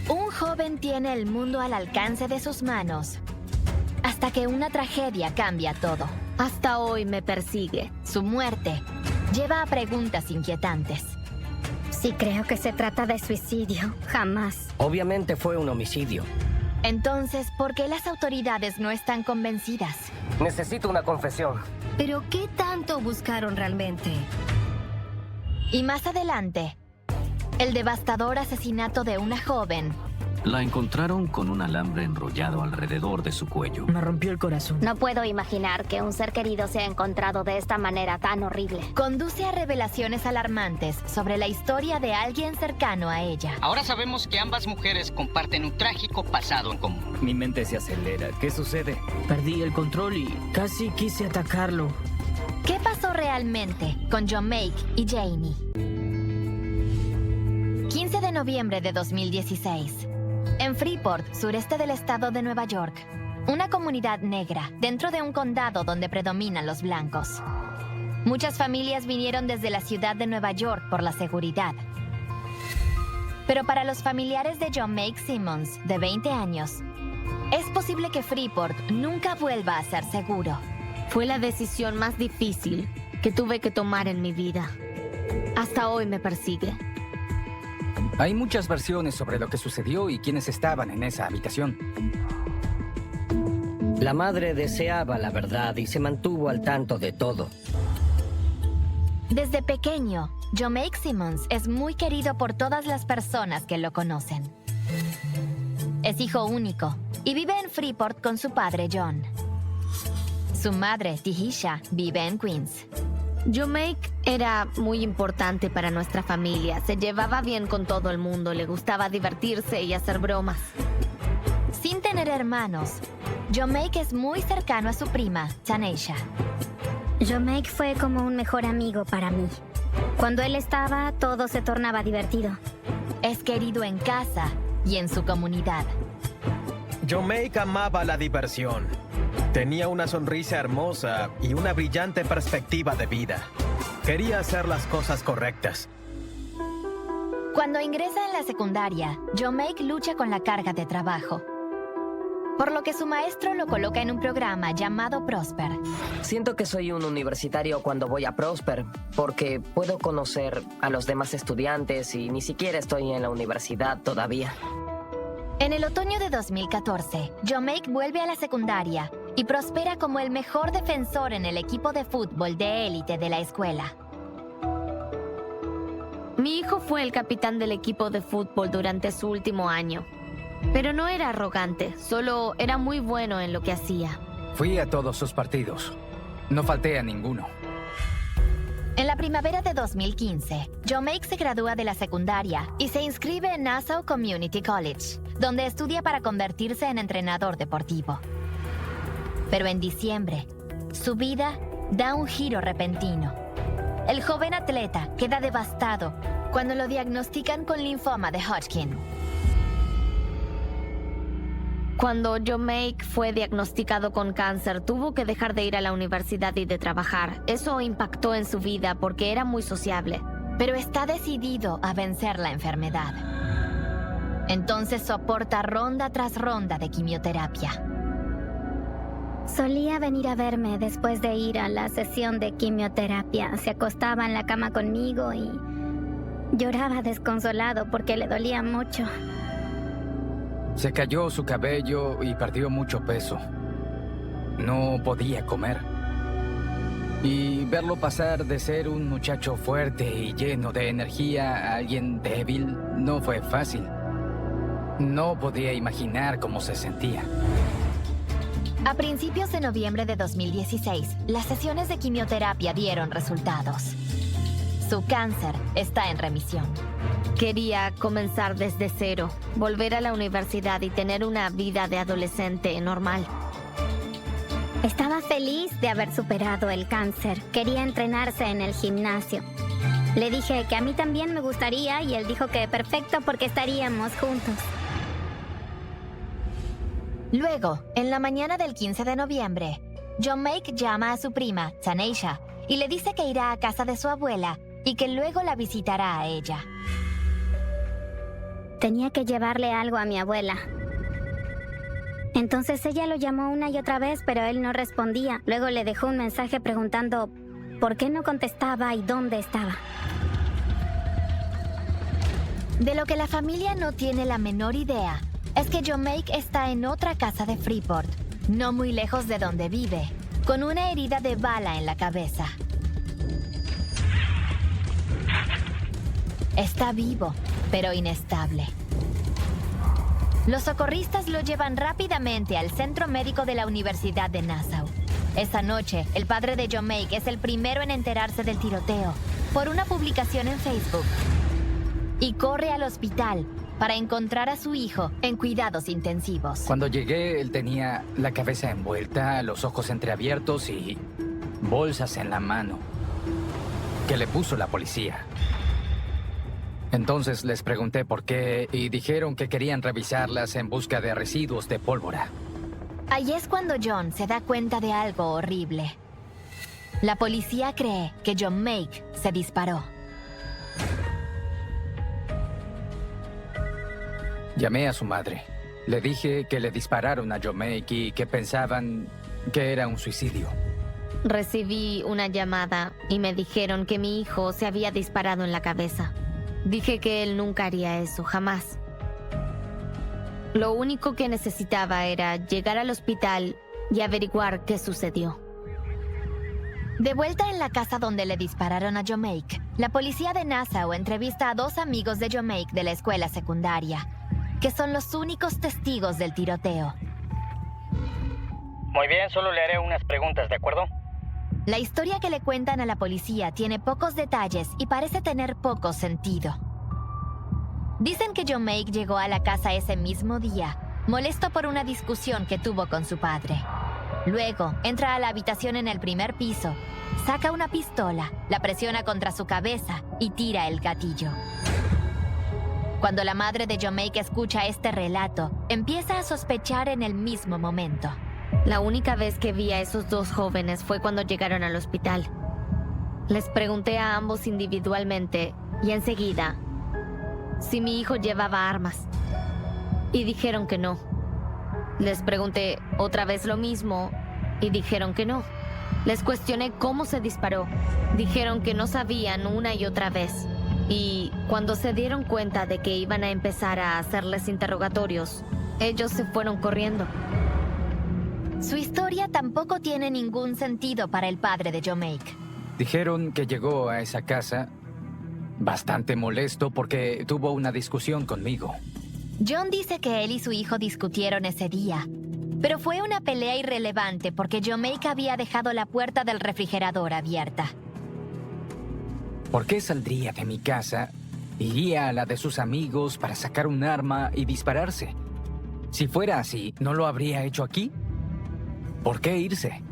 Un joven tiene el mundo al alcance de sus manos, hasta que una tragedia cambia todo. Hasta hoy me persigue. Su muerte lleva a preguntas inquietantes. Sí, creo que se trata de suicidio. Jamás. Obviamente fue un homicidio. Entonces, ¿por qué las autoridades no están convencidas? Necesito una confesión. ¿Pero qué tanto buscaron realmente? Y más adelante, el devastador asesinato de una joven. La encontraron con un alambre enrollado alrededor de su cuello. Me rompió el corazón. No puedo imaginar que un ser querido sea encontrado de esta manera tan horrible. Conduce a revelaciones alarmantes sobre la historia de alguien cercano a ella. Ahora sabemos que ambas mujeres comparten un trágico pasado en común. Mi mente se acelera. ¿Qué sucede? Perdí el control y casi quise atacarlo. ¿Qué pasó realmente con Jo'Make y Janie? 15 de noviembre de 2016. En Freeport, sureste del estado de Nueva York, una comunidad negra dentro de un condado donde predominan los blancos. Muchas familias vinieron desde la ciudad de Nueva York por la seguridad. Pero para los familiares de Jo'Make Simmons, de 20 años, es posible que Freeport nunca vuelva a ser seguro. Fue la decisión más difícil que tuve que tomar en mi vida. Hasta hoy me persigue. Hay muchas versiones sobre lo que sucedió y quiénes estaban en esa habitación. La madre deseaba la verdad y se mantuvo al tanto de todo. Desde pequeño, Jo'Make Simmons es muy querido por todas las personas que lo conocen. Es hijo único y vive en Freeport con su padre John. Su madre, Tihisha, vive en Queens. Jo'Make era muy importante para nuestra familia. Se llevaba bien con todo el mundo, le gustaba divertirse y hacer bromas. Sin tener hermanos, Jo'Make es muy cercano a su prima, Tanisha. Jo'Make fue como un mejor amigo para mí. Cuando él estaba, todo se tornaba divertido. Es querido en casa y en su comunidad. Jo'Make amaba la diversión. Tenía una sonrisa hermosa y una brillante perspectiva de vida. Quería hacer las cosas correctas. Cuando ingresa en la secundaria, Jo'Make lucha con la carga de trabajo, por lo que su maestro lo coloca en un programa llamado Prosper. Siento que soy un universitario cuando voy a Prosper, porque puedo conocer a los demás estudiantes y ni siquiera estoy en la universidad todavía. En el otoño de 2014, Jo'Make vuelve a la secundaria y prospera como el mejor defensor en el equipo de fútbol de élite de la escuela. Mi hijo fue el capitán del equipo de fútbol durante su último año. Pero no era arrogante, solo era muy bueno en lo que hacía. Fui a todos sus partidos. No falté a ninguno. En la primavera de 2015, Jo'Make se gradúa de la secundaria y se inscribe en Nassau Community College, donde estudia para convertirse en entrenador deportivo. Pero en diciembre, su vida da un giro repentino. El joven atleta queda devastado cuando lo diagnostican con linfoma de Hodgkin. Cuando Jo'Make fue diagnosticado con cáncer, tuvo que dejar de ir a la universidad y de trabajar. Eso impactó en su vida porque era muy sociable. Pero está decidido a vencer la enfermedad. Entonces soporta ronda tras ronda de quimioterapia. Solía venir a verme después de ir a la sesión de quimioterapia. Se acostaba en la cama conmigo y lloraba desconsolado porque le dolía mucho. Se cayó su cabello y perdió mucho peso. No podía comer. Y verlo pasar de ser un muchacho fuerte y lleno de energía a alguien débil no fue fácil. No podía imaginar cómo se sentía. A principios de noviembre de 2016, las sesiones de quimioterapia dieron resultados. Su cáncer está en remisión. Quería comenzar desde cero, volver a la universidad y tener una vida de adolescente normal. Estaba feliz de haber superado el cáncer. Quería entrenarse en el gimnasio. Le dije que a mí también me gustaría y él dijo que perfecto porque estaríamos juntos. Luego, en la mañana del 15 de noviembre, Jo'Make llama a su prima, Tanisha, y le dice que irá a casa de su abuela y que luego la visitará a ella. tenía que llevarle algo a mi abuela. Entonces ella lo llamó una y otra vez, pero él no respondía. Luego le dejó un mensaje preguntando por qué no contestaba y dónde estaba. De lo que la familia no tiene la menor idea es que Jomake está en otra casa de Freeport, no muy lejos de donde vive, con una herida de bala en la cabeza. Está vivo, pero inestable. Los socorristas lo llevan rápidamente al centro médico de la Universidad de Nassau. Esa noche, el padre de Jomake es el primero en enterarse del tiroteo por una publicación en Facebook y corre al hospital para encontrar a su hijo en cuidados intensivos. Cuando llegué, él tenía la cabeza envuelta, los ojos entreabiertos y bolsas en la mano que le puso la policía. Entonces les pregunté por qué y dijeron que querían revisarlas en busca de residuos de pólvora. Ahí es cuando John se da cuenta de algo horrible. La policía cree que Jomake se disparó. Llamé a su madre. Le dije que le dispararon a Jomake y que pensaban que era un suicidio. Recibí una llamada y me dijeron que mi hijo se había disparado en la cabeza. Dije que él nunca haría eso, jamás. Lo único que necesitaba era llegar al hospital y averiguar qué sucedió. De vuelta en la casa donde le dispararon a Jomake, la policía de Nassau entrevista a 2 amigos de Jomake de la escuela secundaria, que son los únicos testigos del tiroteo. Muy bien, solo le haré unas preguntas, ¿de acuerdo? La historia que le cuentan a la policía tiene pocos detalles y parece tener poco sentido. Dicen que Jomake llegó a la casa ese mismo día, molesto por una discusión que tuvo con su padre. Luego, entra a la habitación en el primer piso, saca una pistola, la presiona contra su cabeza y tira el gatillo. Cuando la madre de Jomake escucha este relato, empieza a sospechar en el mismo momento. La única vez que vi a esos 2 jóvenes fue cuando llegaron al hospital. Les pregunté a ambos individualmente y enseguida si mi hijo llevaba armas. Y dijeron que no. Les pregunté otra vez lo mismo y dijeron que no. Les cuestioné cómo se disparó. Dijeron que no sabían una y otra vez. Y cuando se dieron cuenta de que iban a empezar a hacerles interrogatorios, ellos se fueron corriendo. Su historia tampoco tiene ningún sentido para el padre de Jomake. Dijeron que llegó a esa casa bastante molesto porque tuvo una discusión conmigo. John dice que él y su hijo discutieron ese día, pero fue una pelea irrelevante porque Jomake había dejado la puerta del refrigerador abierta. ¿Por qué saldría de mi casa, iría a la de sus amigos para sacar un arma y dispararse? Si fuera así, ¿no lo habría hecho aquí? ¿Por qué irse?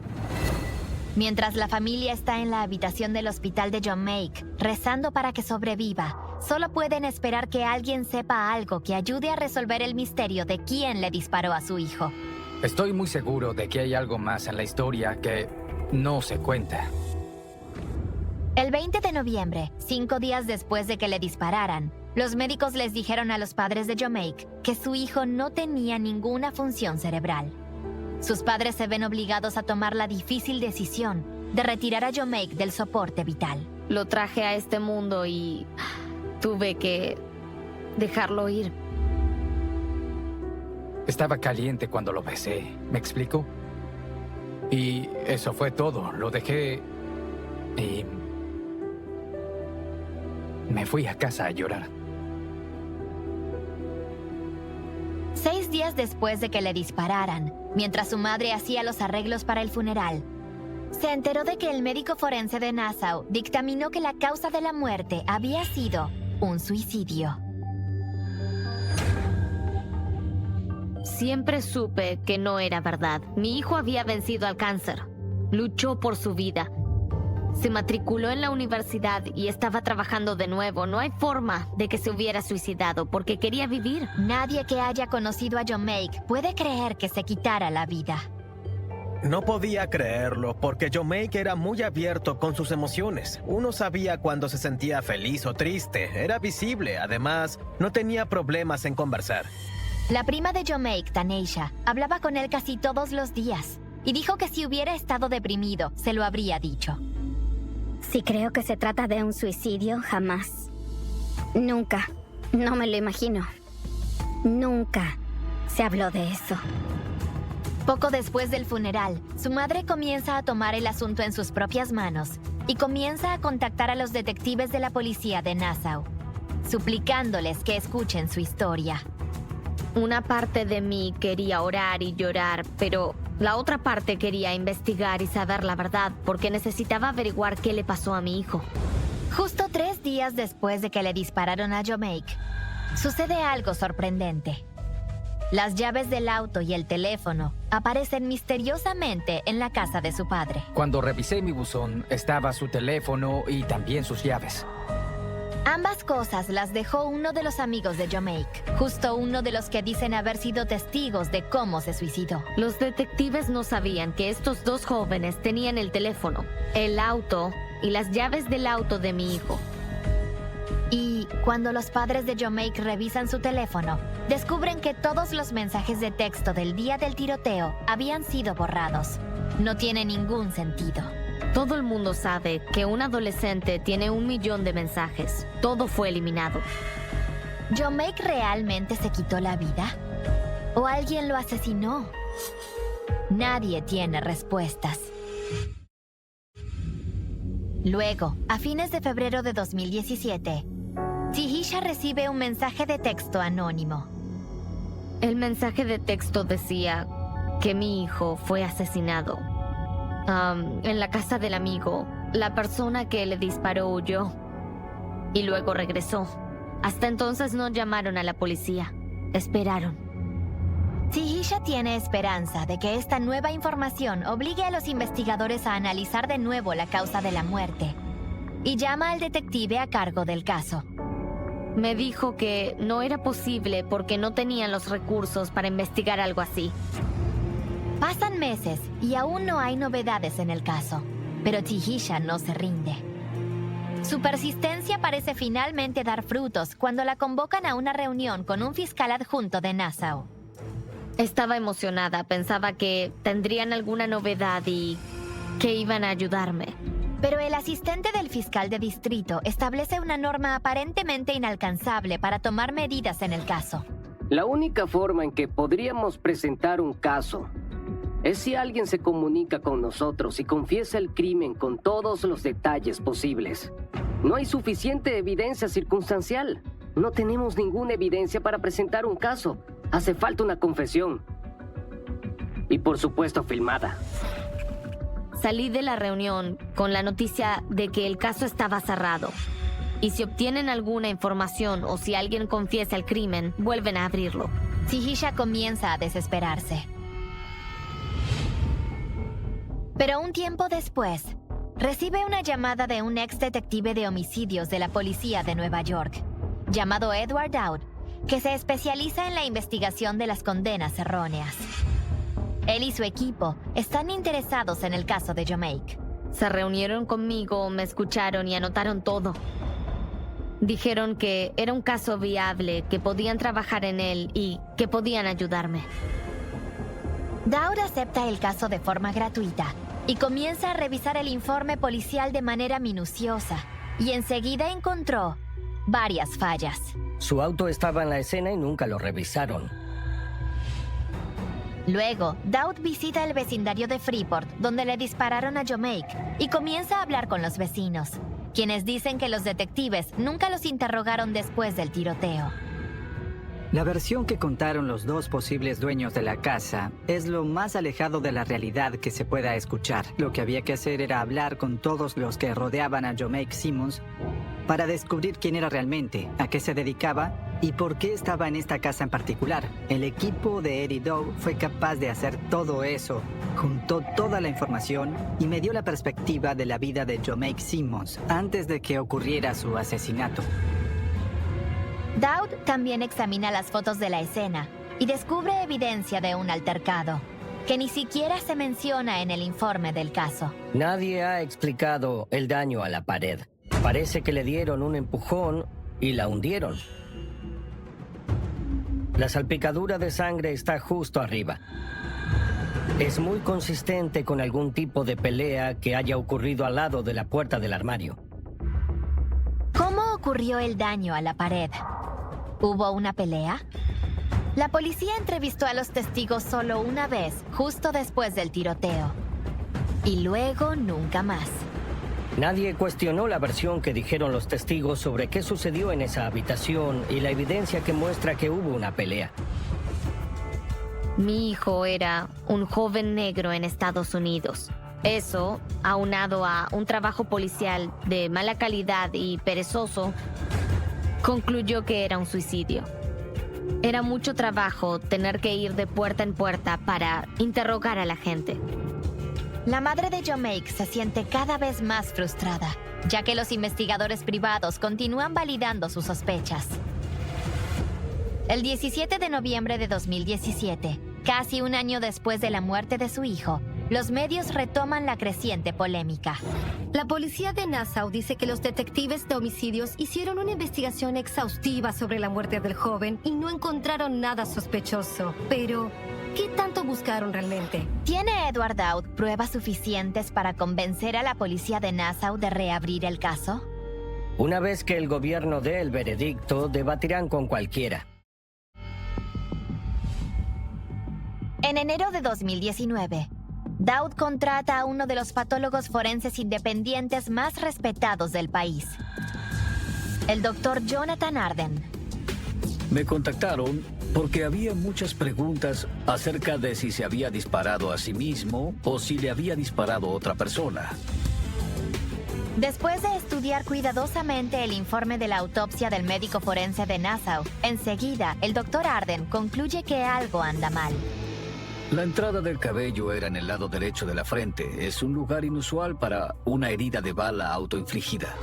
Mientras la familia está en la habitación del hospital de Jomake, rezando para que sobreviva, solo pueden esperar que alguien sepa algo que ayude a resolver el misterio de quién le disparó a su hijo. Estoy muy seguro de que hay algo más en la historia que no se cuenta. El 20 de noviembre, 5 días después de que le dispararan, los médicos les dijeron a los padres de Jomake que su hijo no tenía ninguna función cerebral. Sus padres se ven obligados a tomar la difícil decisión de retirar a Jomake del soporte vital. Lo traje a este mundo y tuve que dejarlo ir. Estaba caliente cuando lo besé, ¿me explico? Y eso fue todo, lo dejé y me fui a casa a llorar. 6 días después de que le dispararan, mientras su madre hacía los arreglos para el funeral, se enteró de que el médico forense de Nassau dictaminó que la causa de la muerte había sido un suicidio. Siempre supe que no era verdad. Mi hijo había vencido al cáncer. Luchó por su vida. Se matriculó en la universidad y estaba trabajando de nuevo. No hay forma de que se hubiera suicidado porque quería vivir. Nadie que haya conocido a Jomake puede creer que se quitara la vida. No podía creerlo porque Jomake era muy abierto con sus emociones. Uno sabía cuando se sentía feliz o triste. Era visible. Además, no tenía problemas en conversar. La prima de Jomake, Taneisha, hablaba con él casi todos los días y dijo que si hubiera estado deprimido, se lo habría dicho. Si creo que se trata de un suicidio, jamás. Nunca. No me lo imagino. Nunca se habló de eso. Poco después del funeral, su madre comienza a tomar el asunto en sus propias manos y comienza a contactar a los detectives de la policía de Nassau, suplicándoles que escuchen su historia. Una parte de mí quería orar y llorar, pero la otra parte quería investigar y saber la verdad porque necesitaba averiguar qué le pasó a mi hijo. Justo 3 días después de que le dispararon a Jomake, sucede algo sorprendente. Las llaves del auto y el teléfono aparecen misteriosamente en la casa de su padre. Cuando revisé mi buzón, estaba su teléfono y también sus llaves. Ambas cosas las dejó uno de los amigos de Jomake, justo uno de los que dicen haber sido testigos de cómo se suicidó. Los detectives no sabían que estos 2 jóvenes tenían el teléfono, el auto y las llaves del auto de mi hijo. Y cuando los padres de Jomake revisan su teléfono, descubren que todos los mensajes de texto del día del tiroteo habían sido borrados. No tiene ningún sentido. Todo el mundo sabe que un adolescente tiene 1 millón de mensajes. Todo fue eliminado. ¿Jomake realmente se quitó la vida? ¿O alguien lo asesinó? Nadie tiene respuestas. Luego, a fines de febrero de 2017, Tahisha recibe un mensaje de texto anónimo. El mensaje de texto decía que mi hijo fue asesinado. En la casa del amigo, la persona que le disparó huyó y luego regresó. Hasta entonces no llamaron a la policía. Esperaron. Tahisha tiene esperanza de que esta nueva información obligue a los investigadores a analizar de nuevo la causa de la muerte y llama al detective a cargo del caso. Me dijo que no era posible porque no tenían los recursos para investigar algo así. Pasan meses y aún no hay novedades en el caso, pero Tahisha no se rinde. Su persistencia parece finalmente dar frutos cuando la convocan a una reunión con un fiscal adjunto de Nassau. Estaba emocionada, pensaba que tendrían alguna novedad y que iban a ayudarme. Pero el asistente del fiscal de distrito establece una norma aparentemente inalcanzable para tomar medidas en el caso. La única forma en que podríamos presentar un caso es si alguien se comunica con nosotros y confiesa el crimen con todos los detalles posibles. No hay suficiente evidencia circunstancial. No tenemos ninguna evidencia para presentar un caso. Hace falta una confesión. Y por supuesto filmada. Salí de la reunión con la noticia de que el caso estaba cerrado. Y si obtienen alguna información o si alguien confiesa el crimen, vuelven a abrirlo. Tahisha comienza a desesperarse. Pero un tiempo después, recibe una llamada de un ex detective de homicidios de la policía de Nueva York, llamado Edward Dowd, que se especializa en la investigación de las condenas erróneas. Él y su equipo están interesados en el caso de Jomake. Se reunieron conmigo, me escucharon y anotaron todo. Dijeron que era un caso viable, que podían trabajar en él y que podían ayudarme. Dowd acepta el caso de forma gratuita y comienza a revisar el informe policial de manera minuciosa, y enseguida encontró varias fallas. Su auto estaba en la escena y nunca lo revisaron. Luego, Dowd visita el vecindario de Freeport, donde le dispararon a Jomake, y comienza a hablar con los vecinos, quienes dicen que los detectives nunca los interrogaron después del tiroteo. La versión que contaron los 2 posibles dueños de la casa es lo más alejado de la realidad que se pueda escuchar. Lo que había que hacer era hablar con todos los que rodeaban a Jomake Simmons para descubrir quién era realmente, a qué se dedicaba y por qué estaba en esta casa en particular. El equipo de Eddie Doe fue capaz de hacer todo eso, juntó toda la información y me dio la perspectiva de la vida de Jomake Simmons antes de que ocurriera su asesinato. Dowd también examina las fotos de la escena y descubre evidencia de un altercado. que ni siquiera se menciona en el informe del caso. Nadie ha explicado el daño a la pared. Parece que le dieron un empujón y la hundieron. La salpicadura de sangre está justo arriba. Es muy consistente con algún tipo de pelea que haya ocurrido al lado de la puerta del armario. ¿Cómo ocurrió el daño a la pared? ¿Hubo una pelea? La policía entrevistó a los testigos solo una vez, justo después del tiroteo. Y luego nunca más. Nadie cuestionó la versión que dijeron los testigos sobre qué sucedió en esa habitación y la evidencia que muestra que hubo una pelea. Mi hijo era un joven negro en Estados Unidos. Eso, aunado a un trabajo policial de mala calidad y perezoso, concluyó que era un suicidio. Era mucho trabajo tener que ir de puerta en puerta para interrogar a la gente. La madre de Jomake se siente cada vez más frustrada, ya que los investigadores privados continúan validando sus sospechas. El 17 de noviembre de 2017, casi un año después de la muerte de su hijo, los medios retoman la creciente polémica. La policía de Nassau dice que los detectives de homicidios hicieron una investigación exhaustiva sobre la muerte del joven y no encontraron nada sospechoso. Pero, ¿qué tanto buscaron realmente? ¿Tiene Edward Dowd pruebas suficientes para convencer a la policía de Nassau de reabrir el caso? Una vez que el gobierno dé el veredicto, debatirán con cualquiera. En enero de 2019, Dowd contrata a uno de los patólogos forenses independientes más respetados del país, el Dr. Jonathan Arden. Me contactaron porque había muchas preguntas acerca de si se había disparado a sí mismo o si le había disparado a otra persona. Después de estudiar cuidadosamente el informe de la autopsia del médico forense de Nassau, enseguida el Dr. Arden concluye que algo anda mal. La entrada del cabello era en el lado derecho de la frente. Es un lugar inusual para una herida de bala autoinfligida.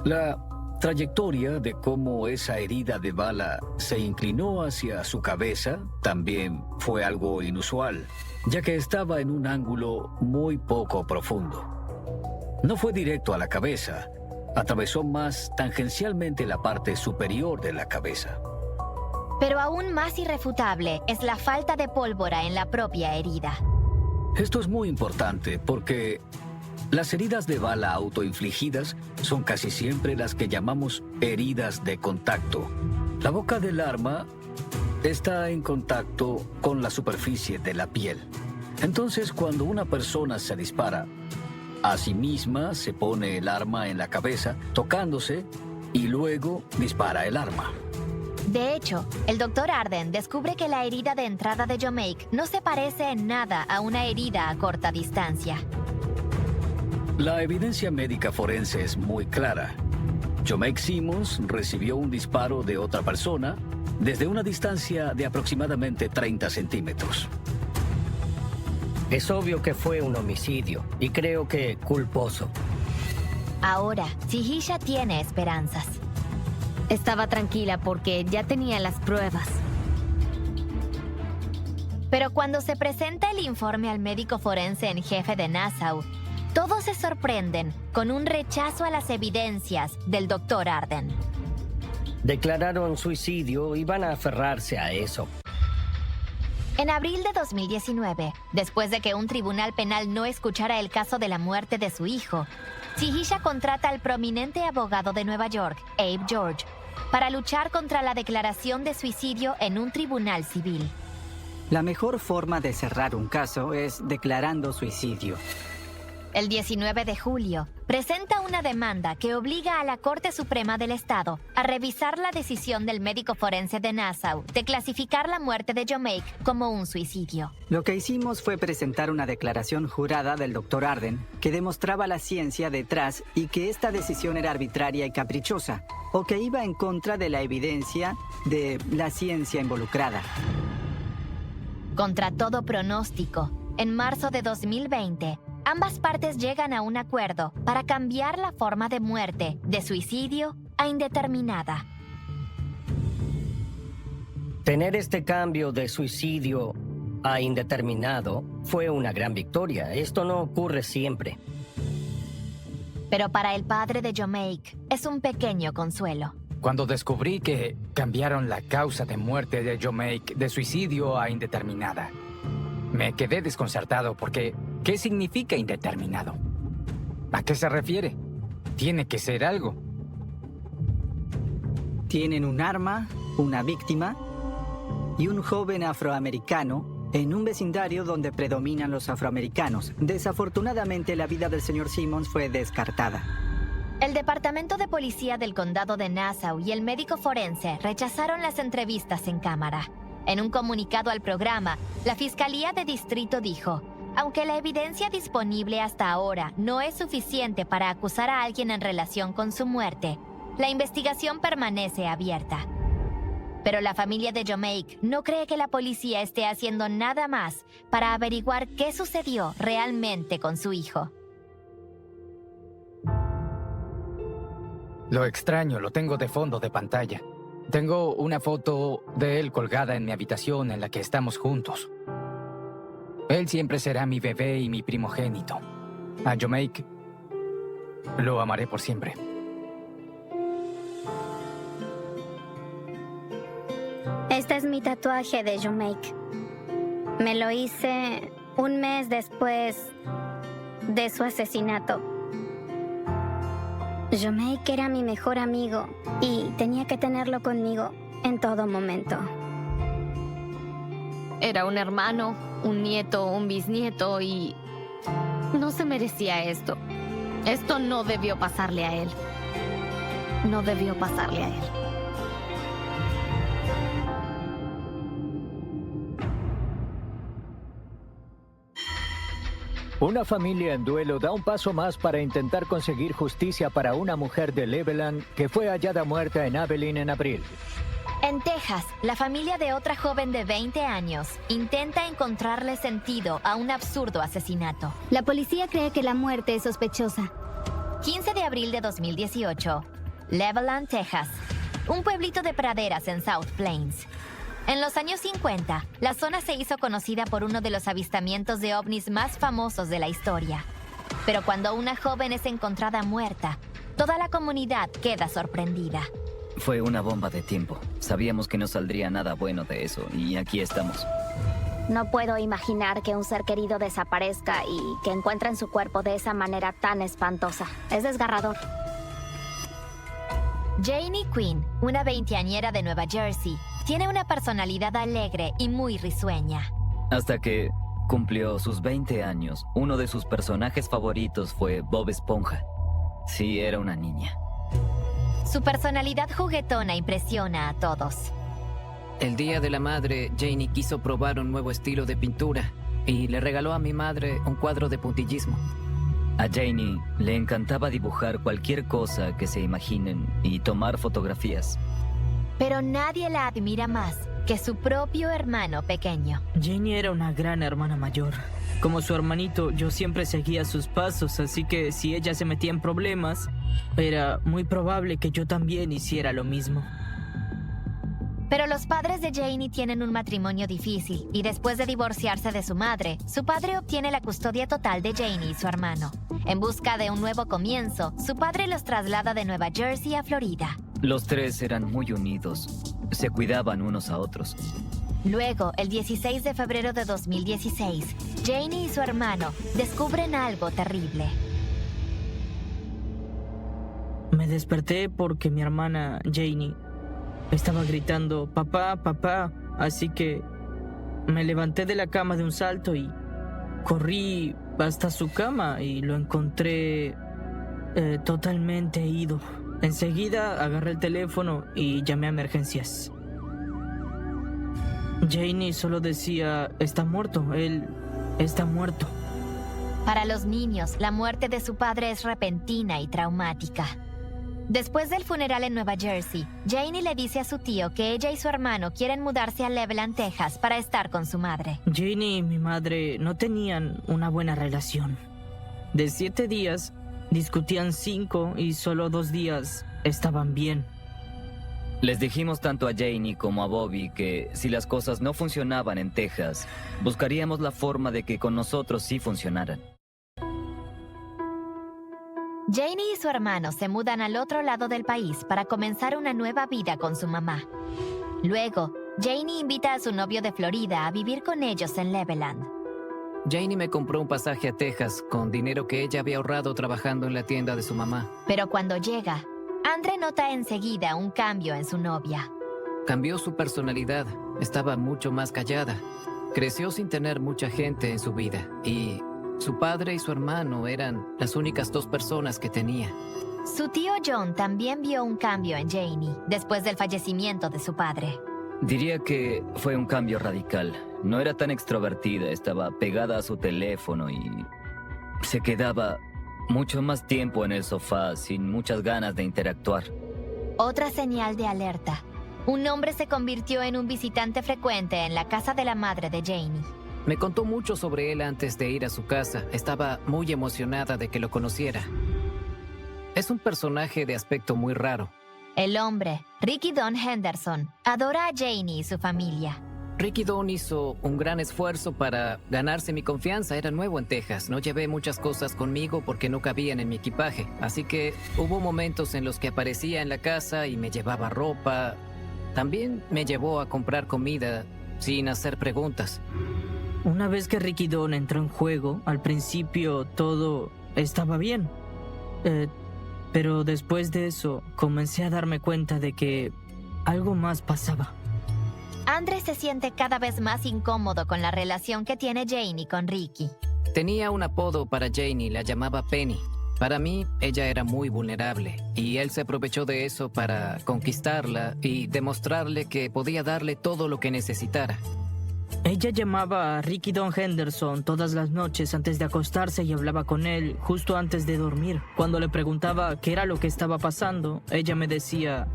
La trayectoria de cómo esa herida de bala se inclinó hacia su cabeza también fue algo inusual, ya que estaba en un ángulo muy poco profundo. No fue directo a la cabeza, atravesó más tangencialmente la parte superior de la cabeza. Pero aún más irrefutable es la falta de pólvora en la propia herida. Esto es muy importante porque las heridas de bala autoinfligidas son casi siempre las que llamamos heridas de contacto. La boca del arma está en contacto con la superficie de la piel. Entonces, cuando una persona se dispara a sí misma, se pone el arma en la cabeza, tocándose, y luego dispara el arma. De hecho, el Dr. Arden descubre que la herida de entrada de Jomake no se parece en nada a una herida a corta distancia. La evidencia médica forense es muy clara. Jomake Simmons recibió un disparo de otra persona desde una distancia de aproximadamente 30 centímetros. Es obvio que fue un homicidio y creo que culposo. Ahora, Sihisha tiene esperanzas. Estaba tranquila porque ya tenía las pruebas. Pero cuando se presenta el informe al médico forense en jefe de Nassau, todos se sorprenden con un rechazo a las evidencias del Dr. Arden. Declararon suicidio y van a aferrarse a eso. En abril de 2019, después de que un tribunal penal no escuchara el caso de la muerte de su hijo, Sihisha contrata al prominente abogado de Nueva York, Abe George, para luchar contra la declaración de suicidio en un tribunal civil. La mejor forma de cerrar un caso es declarando suicidio. El 19 de julio, presenta una demanda que obliga a la Corte Suprema del Estado a revisar la decisión del médico forense de Nassau de clasificar la muerte de Jomake como un suicidio. Lo que hicimos fue presentar una declaración jurada del Dr. Arden que demostraba la ciencia detrás y que esta decisión era arbitraria y caprichosa, o que iba en contra de la evidencia de la ciencia involucrada. Contra todo pronóstico, en marzo de 2020, ambas partes llegan a un acuerdo para cambiar la forma de muerte de suicidio a indeterminada. Tener este cambio de suicidio a indeterminado fue una gran victoria. Esto no ocurre siempre. Pero para el padre de Jomeik es un pequeño consuelo. Cuando descubrí que cambiaron la causa de muerte de Jomeik de suicidio a indeterminada, me quedé desconcertado porque ¿qué significa indeterminado? ¿A qué se refiere? Tiene que ser algo. Tienen un arma, una víctima y un joven afroamericano en un vecindario donde predominan los afroamericanos. Desafortunadamente, la vida del señor Simmons fue descartada. El Departamento de Policía del Condado de Nassau y el médico forense rechazaron las entrevistas en cámara. En un comunicado al programa, la Fiscalía de Distrito dijo: aunque la evidencia disponible hasta ahora no es suficiente para acusar a alguien en relación con su muerte, la investigación permanece abierta. Pero la familia de Jomeik no cree que la policía esté haciendo nada más para averiguar qué sucedió realmente con su hijo. Lo extraño, lo tengo de fondo de pantalla. Tengo una foto de él colgada en mi habitación en la que estamos juntos. Él siempre será mi bebé y mi primogénito. A Jomeik lo amaré por siempre. Este es mi tatuaje de Jomeik. Me lo hice un mes después de su asesinato. Jomeik era mi mejor amigo y tenía que tenerlo conmigo en todo momento. Era un hermano, un nieto, un bisnieto y no se merecía esto. Esto no debió pasarle a él. No debió pasarle a él. Una familia en duelo da un paso más para intentar conseguir justicia para una mujer de Cleveland que fue hallada muerta en Abilene en abril. En Texas, la familia de otra joven de 20 años intenta encontrarle sentido a un absurdo asesinato. La policía cree que la muerte es sospechosa. 15 de abril de 2018, Cleveland, Texas, un pueblito de praderas en South Plains. En los años 50, la zona se hizo conocida por uno de los avistamientos de ovnis más famosos de la historia. Pero cuando una joven es encontrada muerta, toda la comunidad queda sorprendida. Fue una bomba de tiempo. Sabíamos que no saldría nada bueno de eso, y aquí estamos. No puedo imaginar que un ser querido desaparezca y que encuentren su cuerpo de esa manera tan espantosa. Es desgarrador. Janie Quinn, una veinteañera de Nueva Jersey, tiene una personalidad alegre y muy risueña. Hasta que cumplió sus 20 años, uno de sus personajes favoritos fue Bob Esponja. Sí, era una niña. Su personalidad juguetona impresiona a todos. El día de la madre, Janie quiso probar un nuevo estilo de pintura y le regaló a mi madre un cuadro de puntillismo. A Janie le encantaba dibujar cualquier cosa que se imaginen y tomar fotografías. Pero nadie la admira más que su propio hermano pequeño. Janie era una gran hermana mayor. Como su hermanito, yo siempre seguía sus pasos, así que si ella se metía en problemas, era muy probable que yo también hiciera lo mismo. Pero los padres de Janie tienen un matrimonio difícil y después de divorciarse de su madre, su padre obtiene la custodia total de Janie y su hermano. En busca de un nuevo comienzo, su padre los traslada de Nueva Jersey a Florida. Los tres eran muy unidos. Se cuidaban unos a otros. Luego, el 16 de febrero de 2016, Janie y su hermano descubren algo terrible. Me desperté porque mi hermana Janie estaba gritando "papá, papá", así que me levanté de la cama de un salto y corrí hasta su cama y lo encontré totalmente ido. Enseguida agarré el teléfono y llamé a emergencias. Janie solo decía: está muerto, él está muerto. Para los niños, la muerte de su padre es repentina y traumática. Después del funeral en Nueva Jersey, Janie le dice a su tío que ella y su hermano quieren mudarse a Cleveland, Texas, para estar con su madre. Janie y mi madre no tenían una buena relación. De 7 días, discutían 5 y solo 2 días estaban bien. Les dijimos tanto a Janie como a Bobby que si las cosas no funcionaban en Texas, buscaríamos la forma de que con nosotros sí funcionaran. Janie y su hermano se mudan al otro lado del país para comenzar una nueva vida con su mamá. Luego, Janie invita a su novio de Florida a vivir con ellos en Leveland. Janie me compró un pasaje a Texas con dinero que ella había ahorrado trabajando en la tienda de su mamá. Pero cuando llega, Andre nota enseguida un cambio en su novia. Cambió su personalidad, estaba mucho más callada. Creció sin tener mucha gente en su vida y su padre y su hermano eran las únicas dos personas que tenía. Su tío John también vio un cambio en Janie después del fallecimiento de su padre. Diría que fue un cambio radical. No era tan extrovertida, estaba pegada a su teléfono y se quedaba mucho más tiempo en el sofá sin muchas ganas de interactuar. Otra señal de alerta. Un hombre se convirtió en un visitante frecuente en la casa de la madre de Janie. Me contó mucho sobre él antes de ir a su casa. Estaba muy emocionada de que lo conociera. Es un personaje de aspecto muy raro. El hombre, Ricky Don Henderson, adora a Janie y su familia. Ricky Don hizo un gran esfuerzo para ganarse mi confianza. Era nuevo en Texas. No llevé muchas cosas conmigo porque no cabían en mi equipaje. Así que hubo momentos en los que aparecía en la casa y me llevaba ropa. También me llevó a comprar comida sin hacer preguntas. Una vez que Ricky Don entró en juego, al principio todo estaba bien. Pero después de eso, comencé a darme cuenta de que algo más pasaba. Andre se siente cada vez más incómodo con la relación que tiene Janie con Ricky. Tenía un apodo para Janie, la llamaba Penny. Para mí, ella era muy vulnerable y él se aprovechó de eso para conquistarla y demostrarle que podía darle todo lo que necesitara. Ella llamaba a Ricky Don Henderson todas las noches antes de acostarse y hablaba con él justo antes de dormir. Cuando le preguntaba qué era lo que estaba pasando, ella me decía: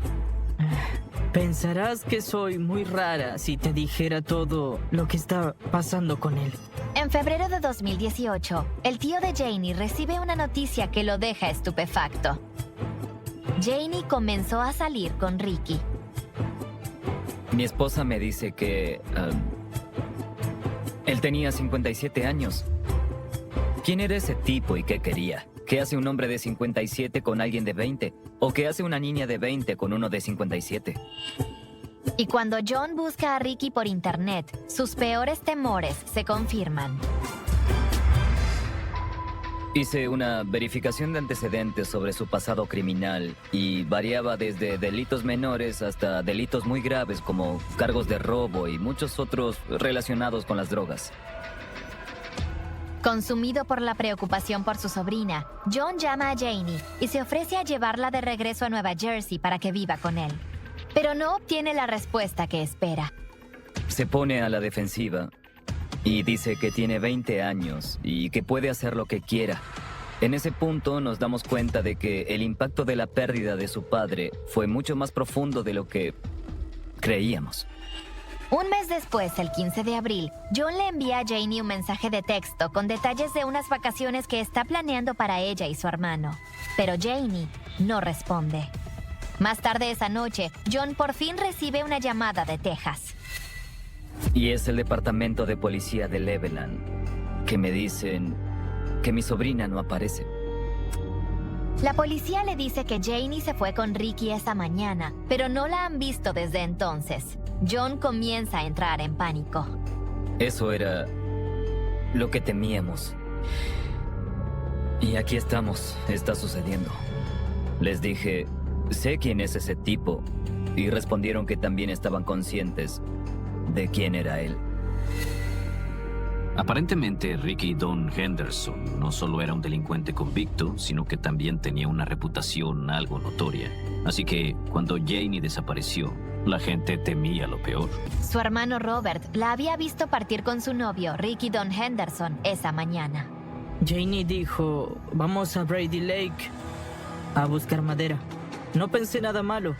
pensarás que soy muy rara si te dijera todo lo que está pasando con él. En febrero de 2018, el tío de Janie recibe una noticia que lo deja estupefacto. Janie comenzó a salir con Ricky. Mi esposa me dice que él tenía 57 años. ¿Quién era ese tipo y qué quería? ¿Qué hace un hombre de 57 con alguien de 20? ¿O qué hace una niña de 20 con uno de 57? Y cuando John busca a Ricky por internet, sus peores temores se confirman. Hice una verificación de antecedentes sobre su pasado criminal y variaba desde delitos menores hasta delitos muy graves como cargos de robo y muchos otros relacionados con las drogas. Consumido por la preocupación por su sobrina, John llama a Janie y se ofrece a llevarla de regreso a Nueva Jersey para que viva con él. Pero no obtiene la respuesta que espera. Se pone a la defensiva y dice que tiene 20 años y que puede hacer lo que quiera. En ese punto nos damos cuenta de que el impacto de la pérdida de su padre fue mucho más profundo de lo que creíamos. Un mes después, el 15 de abril, John le envía a Janie un mensaje de texto con detalles de unas vacaciones que está planeando para ella y su hermano. Pero Janie no responde. Más tarde esa noche, John por fin recibe una llamada de Texas. Y es el departamento de policía de Leveland, que me dicen que mi sobrina no aparece. La policía le dice que Janie se fue con Ricky esa mañana, pero no la han visto desde entonces. John comienza a entrar en pánico. Eso era lo que temíamos. Y aquí estamos, está sucediendo. Les dije, sé quién es ese tipo, y respondieron que también estaban conscientes de quién era él. Aparentemente, Ricky Don Henderson no solo era un delincuente convicto, sino que también tenía una reputación algo notoria. Así que, cuando Janie desapareció, la gente temía lo peor. Su hermano Robert la había visto partir con su novio, Ricky Don Henderson, esa mañana. Janie dijo: vamos a Brady Lake a buscar madera. No pensé nada malo.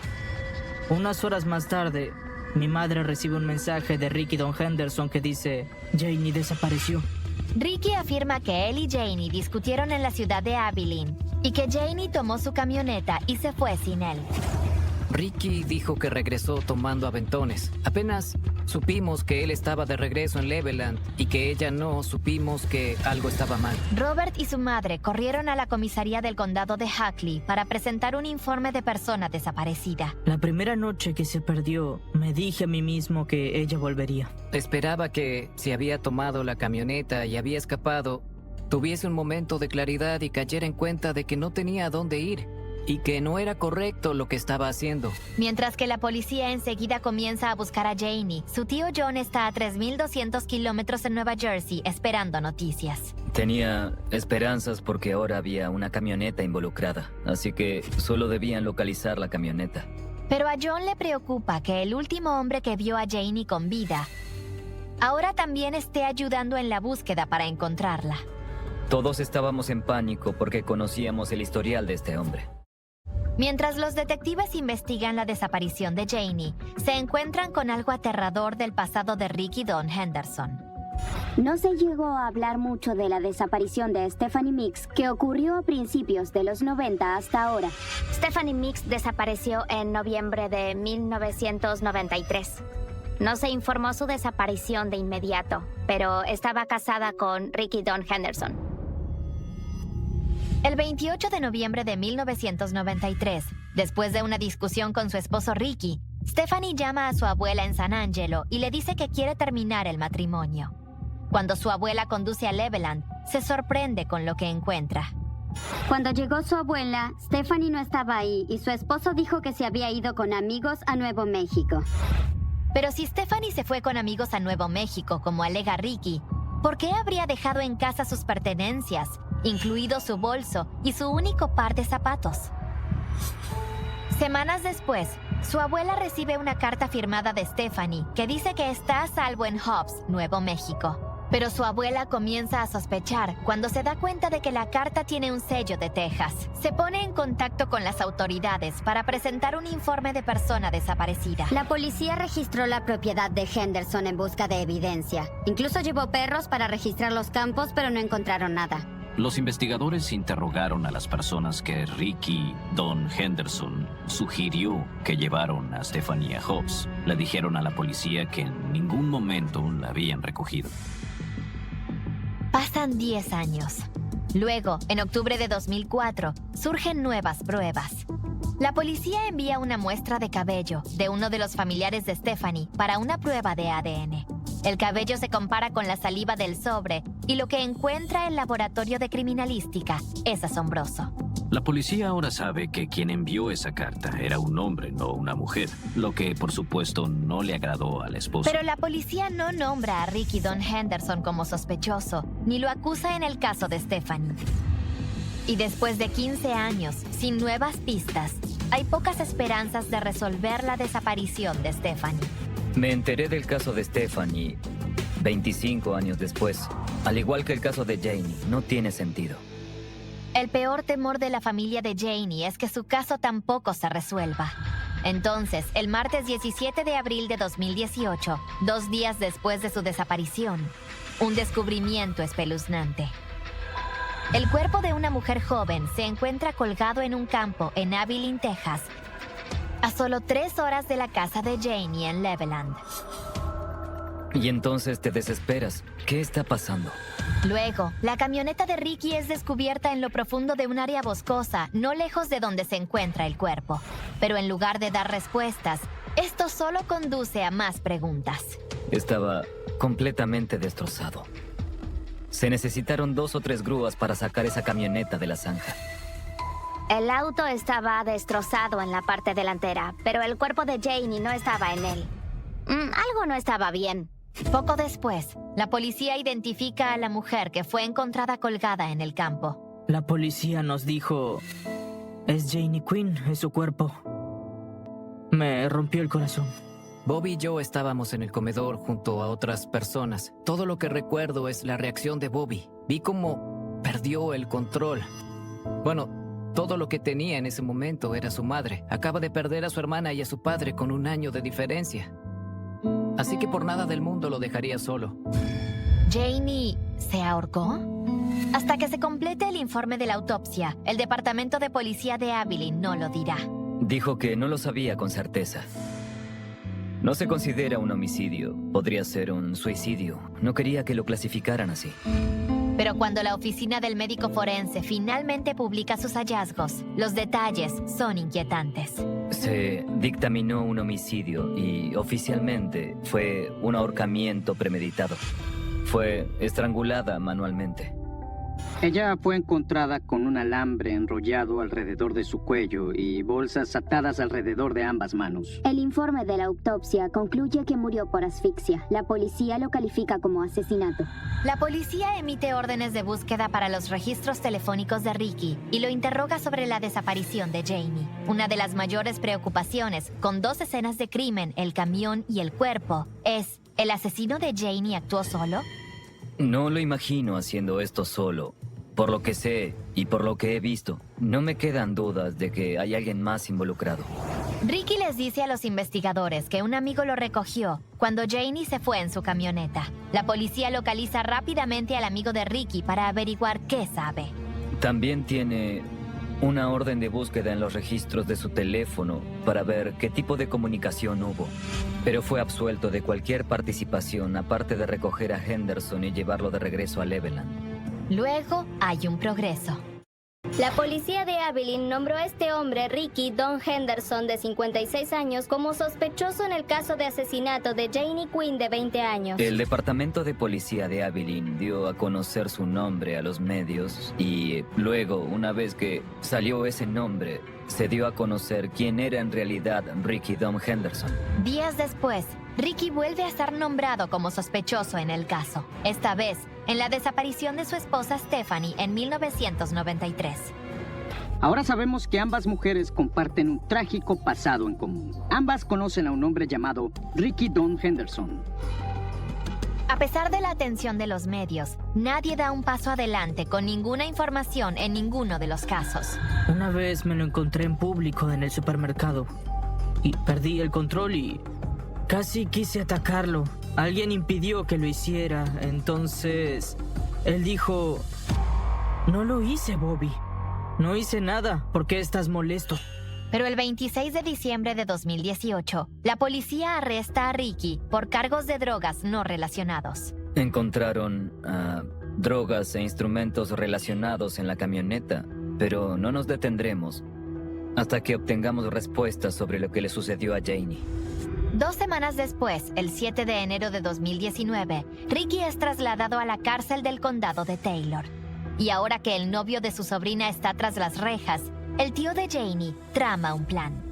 Unas horas más tarde, mi madre recibe un mensaje de Ricky Don Henderson que dice: Janie desapareció. Ricky afirma que él y Janie discutieron en la ciudad de Abilene y que Janie tomó su camioneta y se fue sin él. Ricky dijo que regresó tomando aventones. Apenas supimos que él estaba de regreso en Leveland y que ella no, supimos que algo estaba mal. Robert y su madre corrieron a la comisaría del condado de Hackley para presentar un informe de persona desaparecida. La primera noche que se perdió, me dije a mí mismo que ella volvería. Esperaba que, si había tomado la camioneta y había escapado, tuviese un momento de claridad y cayera en cuenta de que no tenía a dónde ir y que no era correcto lo que estaba haciendo. Mientras que la policía enseguida comienza a buscar a Janie, su tío John está a 3.200 kilómetros en Nueva Jersey esperando noticias. Tenía esperanzas porque ahora había una camioneta involucrada, así que solo debían localizar la camioneta. Pero a John le preocupa que el último hombre que vio a Janie con vida ahora también esté ayudando en la búsqueda para encontrarla. Todos estábamos en pánico porque conocíamos el historial de este hombre. Mientras los detectives investigan la desaparición de Janie, se encuentran con algo aterrador del pasado de Ricky Dawn Henderson. No se llegó a hablar mucho de la desaparición de Stephanie Meeks, que ocurrió a principios de los 90 hasta ahora. Stephanie Meeks desapareció en noviembre de 1993. No se informó su desaparición de inmediato, pero estaba casada con Ricky Dawn Henderson. El 28 de noviembre de 1993, después de una discusión con su esposo Ricky, Stephanie llama a su abuela en San Angelo y le dice que quiere terminar el matrimonio. Cuando su abuela conduce a Leveland, se sorprende con lo que encuentra. Cuando llegó su abuela, Stephanie no estaba ahí y su esposo dijo que se había ido con amigos a Nuevo México. Pero si Stephanie se fue con amigos a Nuevo México, como alega Ricky, ¿por qué habría dejado en casa sus pertenencias, incluido su bolso y su único par de zapatos? Semanas después, su abuela recibe una carta firmada de Stephanie que dice que está a salvo en Hobbs, Nuevo México. Pero su abuela comienza a sospechar cuando se da cuenta de que la carta tiene un sello de Texas. Se pone en contacto con las autoridades para presentar un informe de persona desaparecida. La policía registró la propiedad de Henderson en busca de evidencia. Incluso llevó perros para registrar los campos, pero no encontraron nada. Los investigadores interrogaron a las personas que Ricky Dawn Henderson sugirió que llevaron a Stephanie a Hobbs. Le dijeron a la policía que en ningún momento la habían recogido. Pasan 10 años. Luego, en octubre de 2004, surgen nuevas pruebas. La policía envía una muestra de cabello de uno de los familiares de Stephanie para una prueba de ADN. El cabello se compara con la saliva del sobre y lo que encuentra el laboratorio de criminalística es asombroso. La policía ahora sabe que quien envió esa carta era un hombre, no una mujer, lo que por supuesto no le agradó al esposo. Pero la policía no nombra a Ricky Dawn Henderson como sospechoso, ni lo acusa en el caso de Stephanie. Y después de 15 años, sin nuevas pistas, hay pocas esperanzas de resolver la desaparición de Stephanie. Me enteré del caso de Stephanie 25 años después. Al igual que el caso de Janie, no tiene sentido. El peor temor de la familia de Janie es que su caso tampoco se resuelva. Entonces, el martes 17 de abril de 2018, 2 días después de su desaparición, un descubrimiento espeluznante. El cuerpo de una mujer joven se encuentra colgado en un campo en Abilene, Texas, a solo 3 horas de la casa de Janie en Leveland. Y entonces te desesperas. ¿Qué está pasando? Luego, la camioneta de Ricky es descubierta en lo profundo de un área boscosa, no lejos de donde se encuentra el cuerpo. Pero en lugar de dar respuestas, esto solo conduce a más preguntas. Estaba completamente destrozado. Se necesitaron 2 o 3 grúas para sacar esa camioneta de la zanja. El auto estaba destrozado en la parte delantera, pero el cuerpo de Janie no estaba en él. Algo no estaba bien. Poco después, la policía identifica a la mujer que fue encontrada colgada en el campo. La policía nos dijo... Es Janie Quinn, es su cuerpo. Me rompió el corazón. Bobby y yo estábamos en el comedor junto a otras personas. Todo lo que recuerdo es la reacción de Bobby. Vi cómo perdió el control. Bueno, todo lo que tenía en ese momento era su madre. Acaba de perder a su hermana y a su padre con 1 año de diferencia. Así que por nada del mundo lo dejaría solo. ¿Janie se ahorcó? Hasta que se complete el informe de la autopsia, el departamento de policía de Abilene no lo dirá. Dijo que no lo sabía con certeza. No se considera un homicidio, podría ser un suicidio. No quería que lo clasificaran así. Pero cuando la oficina del médico forense finalmente publica sus hallazgos, los detalles son inquietantes. Se dictaminó un homicidio y oficialmente fue un ahorcamiento premeditado. Fue estrangulada manualmente. Ella fue encontrada con un alambre enrollado alrededor de su cuello y bolsas atadas alrededor de ambas manos. El informe de la autopsia concluye que murió por asfixia. La policía lo califica como asesinato. La policía emite órdenes de búsqueda para los registros telefónicos de Ricky y lo interroga sobre la desaparición de Jamie. Una de las mayores preocupaciones, con 2 escenas de crimen, el camión y el cuerpo, es: ¿el asesino de Jamie actuó solo? No lo imagino haciendo esto solo. Por lo que sé y por lo que he visto, no me quedan dudas de que hay alguien más involucrado. Ricky les dice a los investigadores que un amigo lo recogió cuando Jamie se fue en su camioneta. La policía localiza rápidamente al amigo de Ricky para averiguar qué sabe. También tiene una orden de búsqueda en los registros de su teléfono para ver qué tipo de comunicación hubo. Pero fue absuelto de cualquier participación aparte de recoger a Henderson y llevarlo de regreso a Leveland. Luego hay un progreso. La policía de Abilene nombró a este hombre, Ricky Don Henderson, de 56 años, como sospechoso en el caso de asesinato de Janie Quinn, de 20 años. El departamento de policía de Abilene dio a conocer su nombre a los medios y luego, una vez que salió ese nombre, se dio a conocer quién era en realidad Ricky Don Henderson. Días después, Ricky vuelve a ser nombrado como sospechoso en el caso, esta vez en la desaparición de su esposa Stephanie en 1993. Ahora sabemos que ambas mujeres comparten un trágico pasado en común. Ambas conocen a un hombre llamado Ricky Don Henderson. A pesar de la atención de los medios, nadie da un paso adelante con ninguna información en ninguno de los casos. Una vez me lo encontré en público en el supermercado y perdí el control y casi quise atacarlo. Alguien impidió que lo hiciera, entonces él dijo: "No lo hice, Bobby. No hice nada. ¿Por qué estás molesto?" Pero el 26 de diciembre de 2018, la policía arresta a Ricky por cargos de drogas no relacionados. Encontraron drogas e instrumentos relacionados en la camioneta, pero no nos detendremos hasta que obtengamos respuestas sobre lo que le sucedió a Janie. 2 semanas después, el 7 de enero de 2019, Ricky es trasladado a la cárcel del condado de Taylor. Y ahora que el novio de su sobrina está tras las rejas, el tío de Janie trama un plan.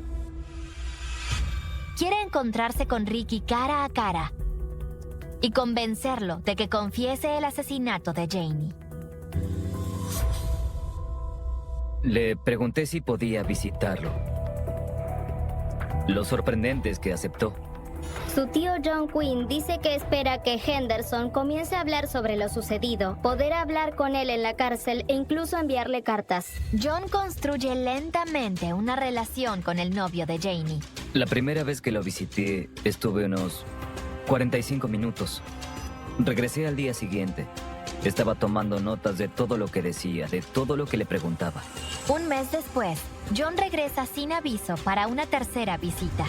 Quiere encontrarse con Ricky cara a cara y convencerlo de que confiese el asesinato de Janie. Le pregunté si podía visitarlo. Lo sorprendente es que aceptó. Su tío John Quinn dice que espera que Henderson comience a hablar sobre lo sucedido, poder hablar con él en la cárcel e incluso enviarle cartas. John construye lentamente una relación con el novio de Janie. La primera vez que lo visité, estuve unos 45 minutos. Regresé al día siguiente. Estaba tomando notas de todo lo que decía, de todo lo que le preguntaba. Un mes después, John regresa sin aviso para una tercera visita.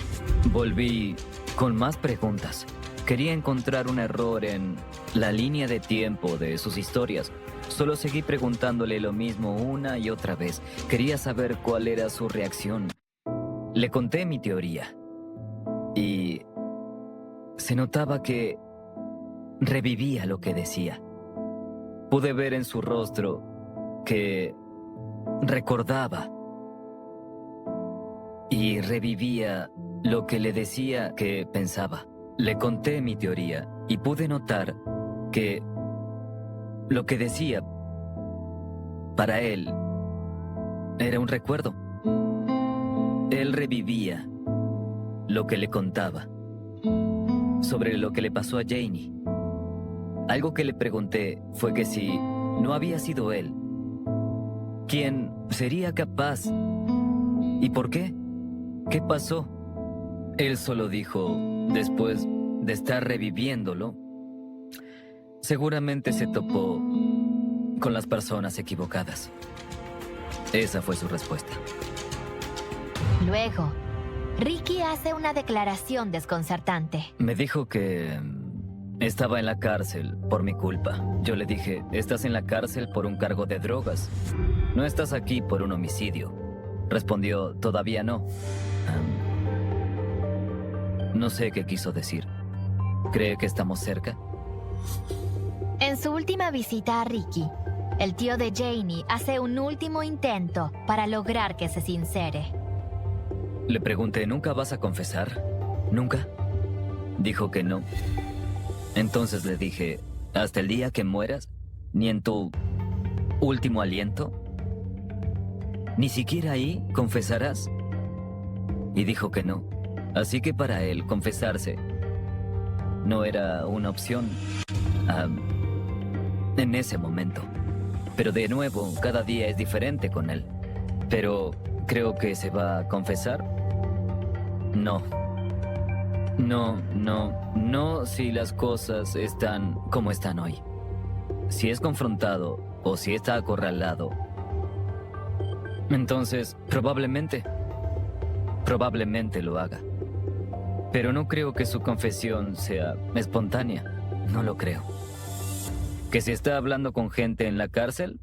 Volví con más preguntas. Quería encontrar un error en la línea de tiempo de sus historias. Solo seguí preguntándole lo mismo una y otra vez. Quería saber cuál era su reacción. Le conté mi teoría. Y se notaba que revivía lo que decía. Pude ver en su rostro que recordaba y revivía lo que le decía que pensaba. Le conté mi teoría y pude notar que lo que decía para él era un recuerdo. Él revivía lo que le contaba sobre lo que le pasó a Janie. Algo que le pregunté fue que si no había sido él, ¿quién sería capaz? ¿Y por qué? ¿Qué pasó? Él solo dijo, después de estar reviviéndolo, seguramente se topó con las personas equivocadas. Esa fue su respuesta. Luego, Ricky hace una declaración desconcertante. Me dijo que estaba en la cárcel por mi culpa. Yo le dije, estás en la cárcel por un cargo de drogas. No estás aquí por un homicidio. Respondió, todavía no. No sé qué quiso decir. ¿Cree que estamos cerca? En su última visita a Ricky, el tío de Janie hace un último intento para lograr que se sincere. Le pregunté, ¿nunca vas a confesar? ¿Nunca? Dijo que no. Entonces le dije, ¿hasta el día que mueras? ¿Ni en tu último aliento? ¿Ni siquiera ahí confesarás? Y dijo que no. Así que para él, confesarse no era una opción en ese momento. Pero de nuevo, cada día es diferente con él. Pero creo que se va a confesar. No. No si las cosas están como están hoy. Si es confrontado o si está acorralado, entonces probablemente lo haga. Pero no creo que su confesión sea espontánea. No lo creo. ¿Que si está hablando con gente en la cárcel?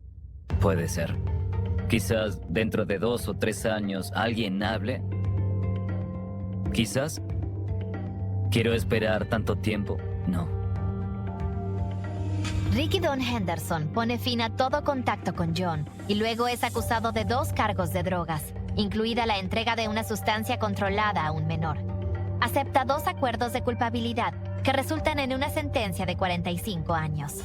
Puede ser. Quizás dentro de 2 o 3 años alguien hable. Quizás. ¿Quiero esperar tanto tiempo? No. Ricky Don Henderson pone fin a todo contacto con John y luego es acusado de 2 cargos de drogas, incluida la entrega de una sustancia controlada a un menor. Acepta 2 acuerdos de culpabilidad que resultan en una sentencia de 45 años.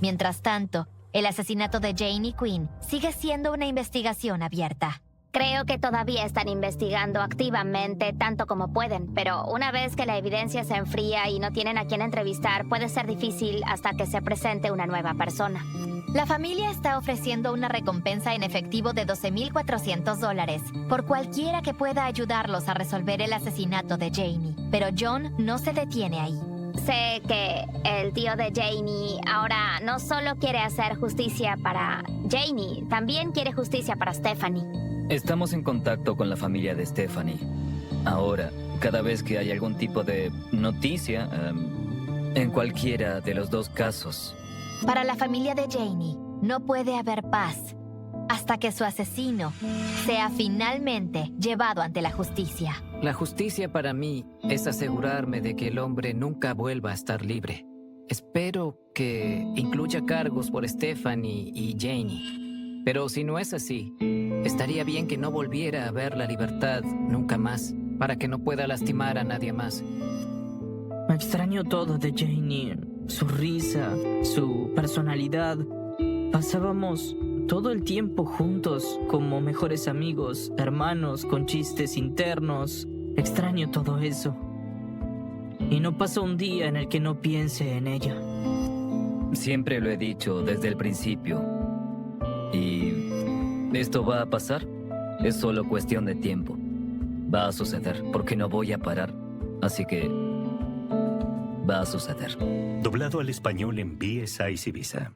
Mientras tanto, el asesinato de Janie Quinn sigue siendo una investigación abierta. Creo que todavía están investigando activamente tanto como pueden, pero una vez que la evidencia se enfría y no tienen a quién entrevistar, puede ser difícil hasta que se presente una nueva persona. La familia está ofreciendo una recompensa en efectivo de $12,400 por cualquiera que pueda ayudarlos a resolver el asesinato de Janie, pero John no se detiene ahí. Sé que el tío de Janie ahora no solo quiere hacer justicia para Janie, también quiere justicia para Stephanie. Estamos en contacto con la familia de Stephanie. Ahora, cada vez que hay algún tipo de noticia, en cualquiera de los 2 casos. Para la familia de Janie, no puede haber paz hasta que su asesino sea finalmente llevado ante la justicia. La justicia para mí es asegurarme de que el hombre nunca vuelva a estar libre. Espero que incluya cargos por Stephanie y Janie. Pero si no es así, estaría bien que no volviera a ver la libertad nunca más, para que no pueda lastimar a nadie más. Extraño todo de Janie, su risa, su personalidad. Pasábamos todo el tiempo juntos como mejores amigos, hermanos, con chistes internos. Extraño todo eso. Y no pasa un día en el que no piense en ella. Siempre lo he dicho desde el principio. Y esto va a pasar. Es solo cuestión de tiempo. Va a suceder, porque no voy a parar. Así que va a suceder. Doblado al español en BSI Ibiza.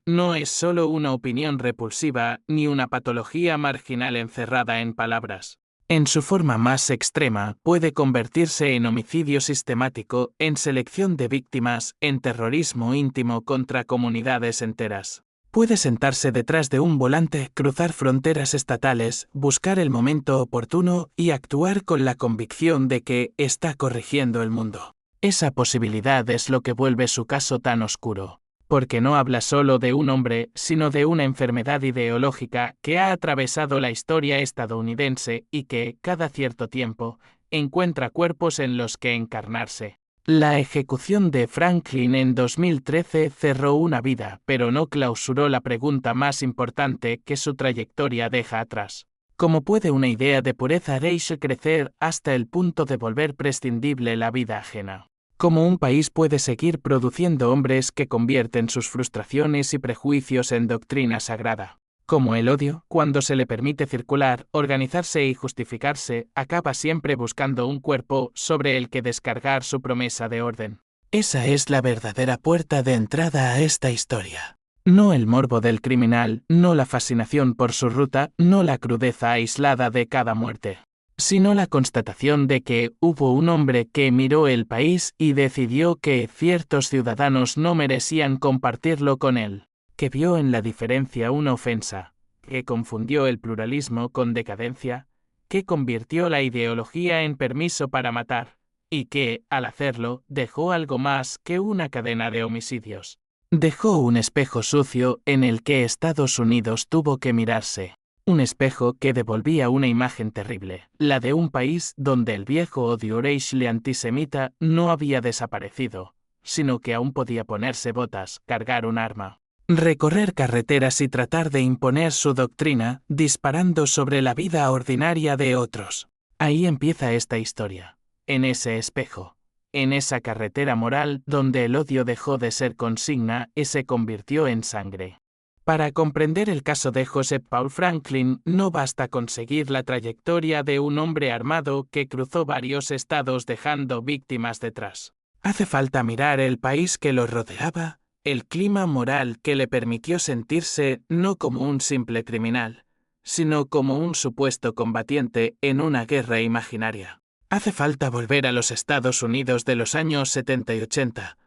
No es solo una opinión repulsiva ni una patología marginal encerrada en palabras. En su forma más extrema, puede convertirse en homicidio sistemático, en selección de víctimas, en terrorismo íntimo contra comunidades enteras. Puede sentarse detrás de un volante, cruzar fronteras estatales, buscar el momento oportuno y actuar con la convicción de que está corrigiendo el mundo. Esa posibilidad es lo que vuelve su caso tan oscuro. Porque no habla solo de un hombre, sino de una enfermedad ideológica que ha atravesado la historia estadounidense y que, cada cierto tiempo, encuentra cuerpos en los que encarnarse. La ejecución de Franklin en 2013 cerró una vida, pero no clausuró la pregunta más importante que su trayectoria deja atrás. ¿Cómo puede una idea de pureza racial crecer hasta el punto de volver prescindible la vida ajena? ¿Cómo un país puede seguir produciendo hombres que convierten sus frustraciones y prejuicios en doctrina sagrada? Como el odio, cuando se le permite circular, organizarse y justificarse, acaba siempre buscando un cuerpo sobre el que descargar su promesa de orden. Esa es la verdadera puerta de entrada a esta historia. No el morbo del criminal, no la fascinación por su ruta, no la crudeza aislada de cada muerte, sino la constatación de que hubo un hombre que miró el país y decidió que ciertos ciudadanos no merecían compartirlo con él, que vio en la diferencia una ofensa, que confundió el pluralismo con decadencia, que convirtió la ideología en permiso para matar, y que, al hacerlo, dejó algo más que una cadena de homicidios. Dejó un espejo sucio en el que Estados Unidos tuvo que mirarse. Un espejo que devolvía una imagen terrible, la de un país donde el viejo odio racial antisemita no había desaparecido, sino que aún podía ponerse botas, cargar un arma, recorrer carreteras y tratar de imponer su doctrina, disparando sobre la vida ordinaria de otros. Ahí empieza esta historia, en ese espejo, en esa carretera moral donde el odio dejó de ser consigna y se convirtió en sangre. Para comprender el caso de Joseph Paul Franklin, no basta con seguir la trayectoria de un hombre armado que cruzó varios estados dejando víctimas detrás. Hace falta mirar el país que lo rodeaba, el clima moral que le permitió sentirse no como un simple criminal, sino como un supuesto combatiente en una guerra imaginaria. Hace falta volver a los Estados Unidos de los años 70 y 80,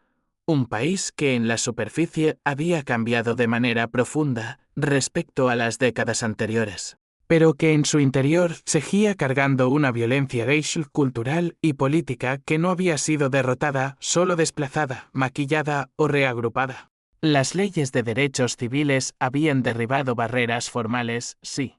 un país que en la superficie había cambiado de manera profunda respecto a las décadas anteriores, pero que en su interior seguía cargando una violencia racial, cultural y política que no había sido derrotada, solo desplazada, maquillada o reagrupada. Las leyes de derechos civiles habían derribado barreras formales, sí.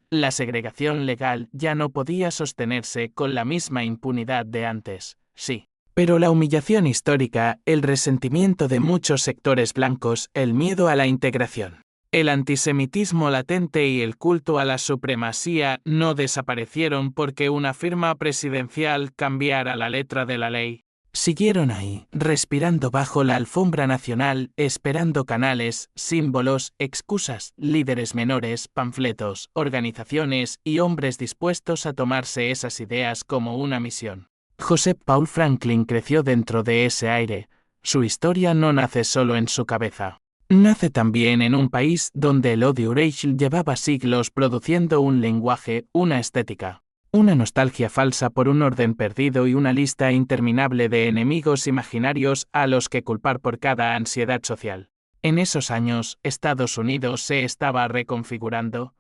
La segregación legal ya no podía sostenerse con la misma impunidad de antes, sí. Pero la humillación histórica, el resentimiento de muchos sectores blancos, el miedo a la integración, el antisemitismo latente y el culto a la supremacía no desaparecieron porque una firma presidencial cambiara la letra de la ley. Siguieron ahí, respirando bajo la alfombra nacional, esperando canales, símbolos, excusas, líderes menores, panfletos, organizaciones y hombres dispuestos a tomarse esas ideas como una misión. Joseph Paul Franklin creció dentro de ese aire. Su historia no nace solo en su cabeza. Nace también en un país donde el odio racial llevaba siglos produciendo un lenguaje, una estética. Una nostalgia falsa por un orden perdido y una lista interminable de enemigos imaginarios a los que culpar por cada ansiedad social. En esos años, Estados Unidos se estaba reconfigurando,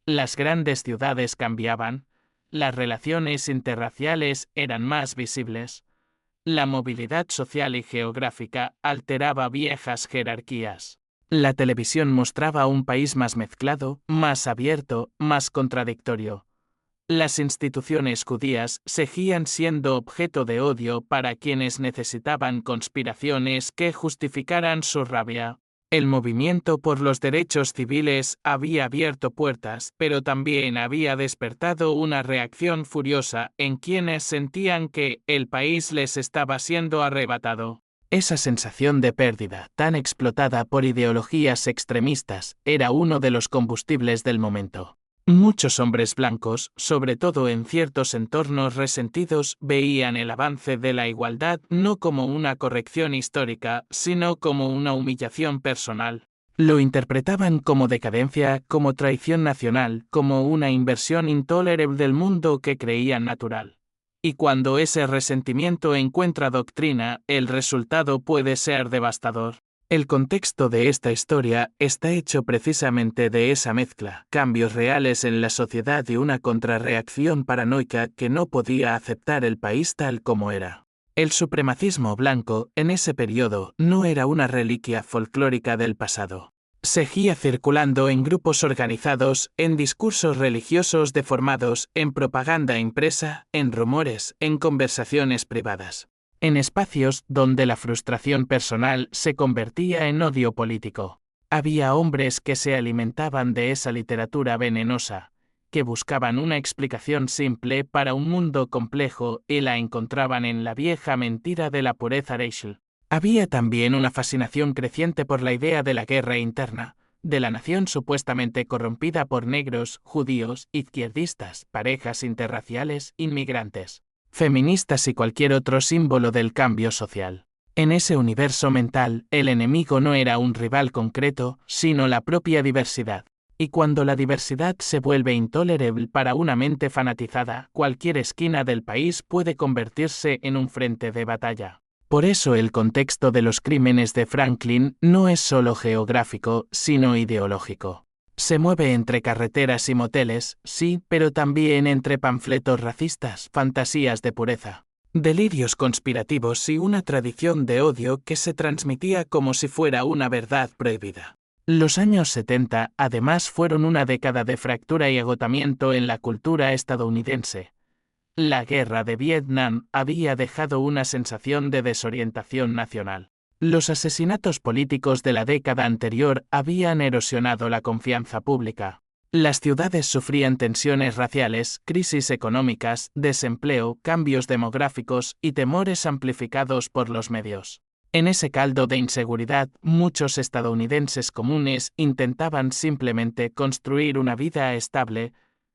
las grandes ciudades cambiaban, las relaciones interraciales eran más visibles, la movilidad social y geográfica alteraba viejas jerarquías. La televisión mostraba un país más mezclado, más abierto, más contradictorio. Las instituciones judías seguían siendo objeto de odio para quienes necesitaban conspiraciones que justificaran su rabia. El movimiento por los derechos civiles había abierto puertas, pero también había despertado una reacción furiosa en quienes sentían que el país les estaba siendo arrebatado. Esa sensación de pérdida, tan explotada por ideologías extremistas, era uno de los combustibles del momento. Muchos hombres blancos, sobre todo en ciertos entornos resentidos, veían el avance de la igualdad no como una corrección histórica, sino como una humillación personal. Lo interpretaban como decadencia, como traición nacional, como una inversión intolerable del mundo que creían natural. Y cuando ese resentimiento encuentra doctrina, el resultado puede ser devastador. El contexto de esta historia está hecho precisamente de esa mezcla, cambios reales en la sociedad y una contrarreacción paranoica que no podía aceptar el país tal como era. El supremacismo blanco, en ese periodo, no era una reliquia folclórica del pasado. Seguía circulando en grupos organizados, en discursos religiosos deformados, en propaganda impresa, en rumores, en conversaciones privadas. En espacios donde la frustración personal se convertía en odio político. Había hombres que se alimentaban de esa literatura venenosa, que buscaban una explicación simple para un mundo complejo y la encontraban en la vieja mentira de la pureza racial. Había también una fascinación creciente por la idea de la guerra interna, de la nación supuestamente corrompida por negros, judíos, izquierdistas, parejas interraciales, inmigrantes, feministas y cualquier otro símbolo del cambio social. En ese universo mental, el enemigo no era un rival concreto, sino la propia diversidad. Y cuando la diversidad se vuelve intolerable para una mente fanatizada, cualquier esquina del país puede convertirse en un frente de batalla. Por eso el contexto de los crímenes de Franklin no es solo geográfico, sino ideológico. Se mueve entre carreteras y moteles, sí, pero también entre panfletos racistas, fantasías de pureza, delirios conspirativos y una tradición de odio que se transmitía como si fuera una verdad prohibida. Los años 70, además, fueron una década de fractura y agotamiento en la cultura estadounidense. La guerra de Vietnam había dejado una sensación de desorientación nacional. Los asesinatos políticos de la década anterior habían erosionado la confianza pública. Las ciudades sufrían tensiones raciales, crisis económicas, desempleo, cambios demográficos y temores amplificados por los medios. En ese caldo de inseguridad, muchos estadounidenses comunes intentaban simplemente construir una vida estable,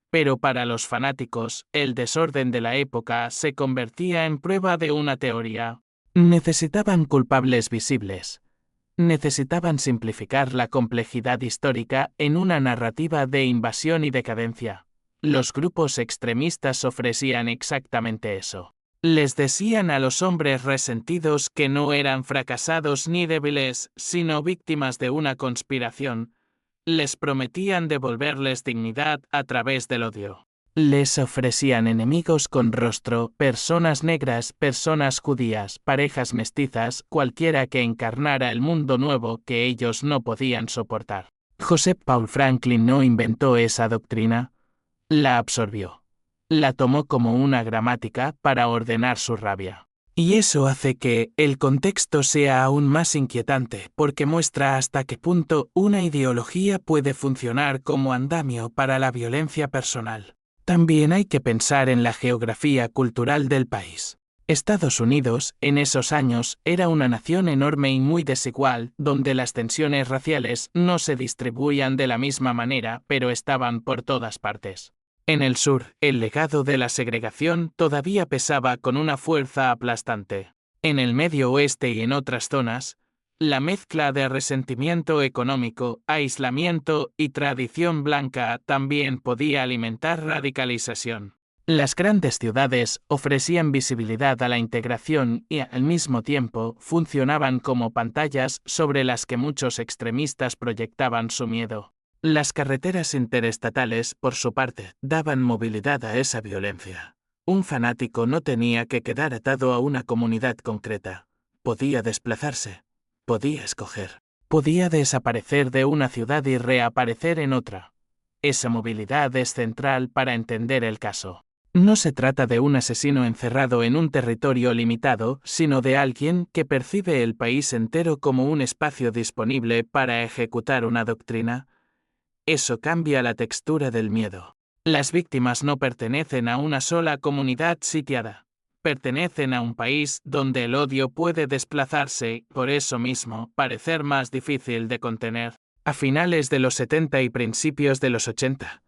pero para los fanáticos, el desorden de la época se convertía en prueba de una teoría. Necesitaban culpables visibles. Necesitaban simplificar la complejidad histórica en una narrativa de invasión y decadencia. Los grupos extremistas ofrecían exactamente eso. Les decían a los hombres resentidos que no eran fracasados ni débiles, sino víctimas de una conspiración. Les prometían devolverles dignidad a través del odio. Les ofrecían enemigos con rostro, personas negras, personas judías, parejas mestizas, cualquiera que encarnara el mundo nuevo que ellos no podían soportar. Joseph Paul Franklin no inventó esa doctrina, la absorbió. La tomó como una gramática para ordenar su rabia. Y eso hace que el contexto sea aún más inquietante, porque muestra hasta qué punto una ideología puede funcionar como andamio para la violencia personal. También hay que pensar en la geografía cultural del país. Estados Unidos, en esos años, era una nación enorme y muy desigual, donde las tensiones raciales no se distribuían de la misma manera, pero estaban por todas partes. En el sur, el legado de la segregación todavía pesaba con una fuerza aplastante. En el Medio Oeste y en otras zonas, la mezcla de resentimiento económico, aislamiento y tradición blanca también podía alimentar radicalización. Las grandes ciudades ofrecían visibilidad a la integración y, al mismo tiempo, funcionaban como pantallas sobre las que muchos extremistas proyectaban su miedo. Las carreteras interestatales, por su parte, daban movilidad a esa violencia. Un fanático no tenía que quedar atado a una comunidad concreta. Podía desplazarse, podía escoger, podía desaparecer de una ciudad y reaparecer en otra. Esa movilidad es central para entender el caso. No se trata de un asesino encerrado en un territorio limitado, sino de alguien que percibe el país entero como un espacio disponible para ejecutar una doctrina. Eso cambia la textura del miedo. Las víctimas no pertenecen a una sola comunidad sitiada. Pertenecen a un país donde el odio puede desplazarse y, por eso mismo, parecer más difícil de contener. A finales de los 70 y principios de los 80,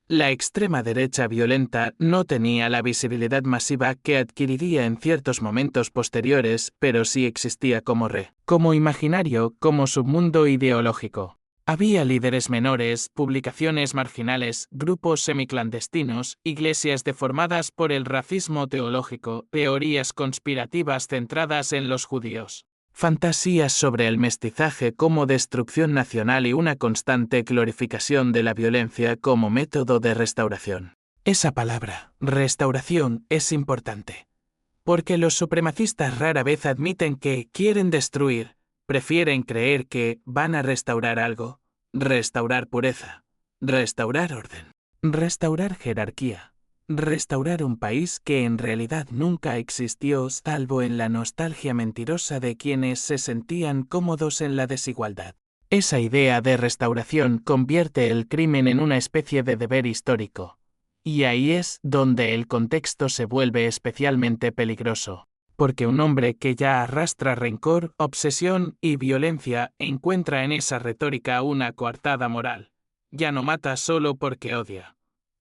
la extrema derecha violenta no tenía la visibilidad masiva que adquiriría en ciertos momentos posteriores, pero sí existía como imaginario, como submundo ideológico. Había líderes menores, publicaciones marginales, grupos semiclandestinos, iglesias deformadas por el racismo teológico, teorías conspirativas centradas en los judíos, fantasías sobre el mestizaje como destrucción nacional y una constante glorificación de la violencia como método de restauración. Esa palabra, restauración, es importante, porque los supremacistas rara vez admiten que quieren destruir. Prefieren creer que van a restaurar algo, restaurar pureza, restaurar orden, restaurar jerarquía, restaurar un país que en realidad nunca existió salvo en la nostalgia mentirosa de quienes se sentían cómodos en la desigualdad. Esa idea de restauración convierte el crimen en una especie de deber histórico. Y ahí es donde el contexto se vuelve especialmente peligroso. Porque un hombre que ya arrastra rencor, obsesión y violencia encuentra en esa retórica una coartada moral. Ya no mata solo porque odia.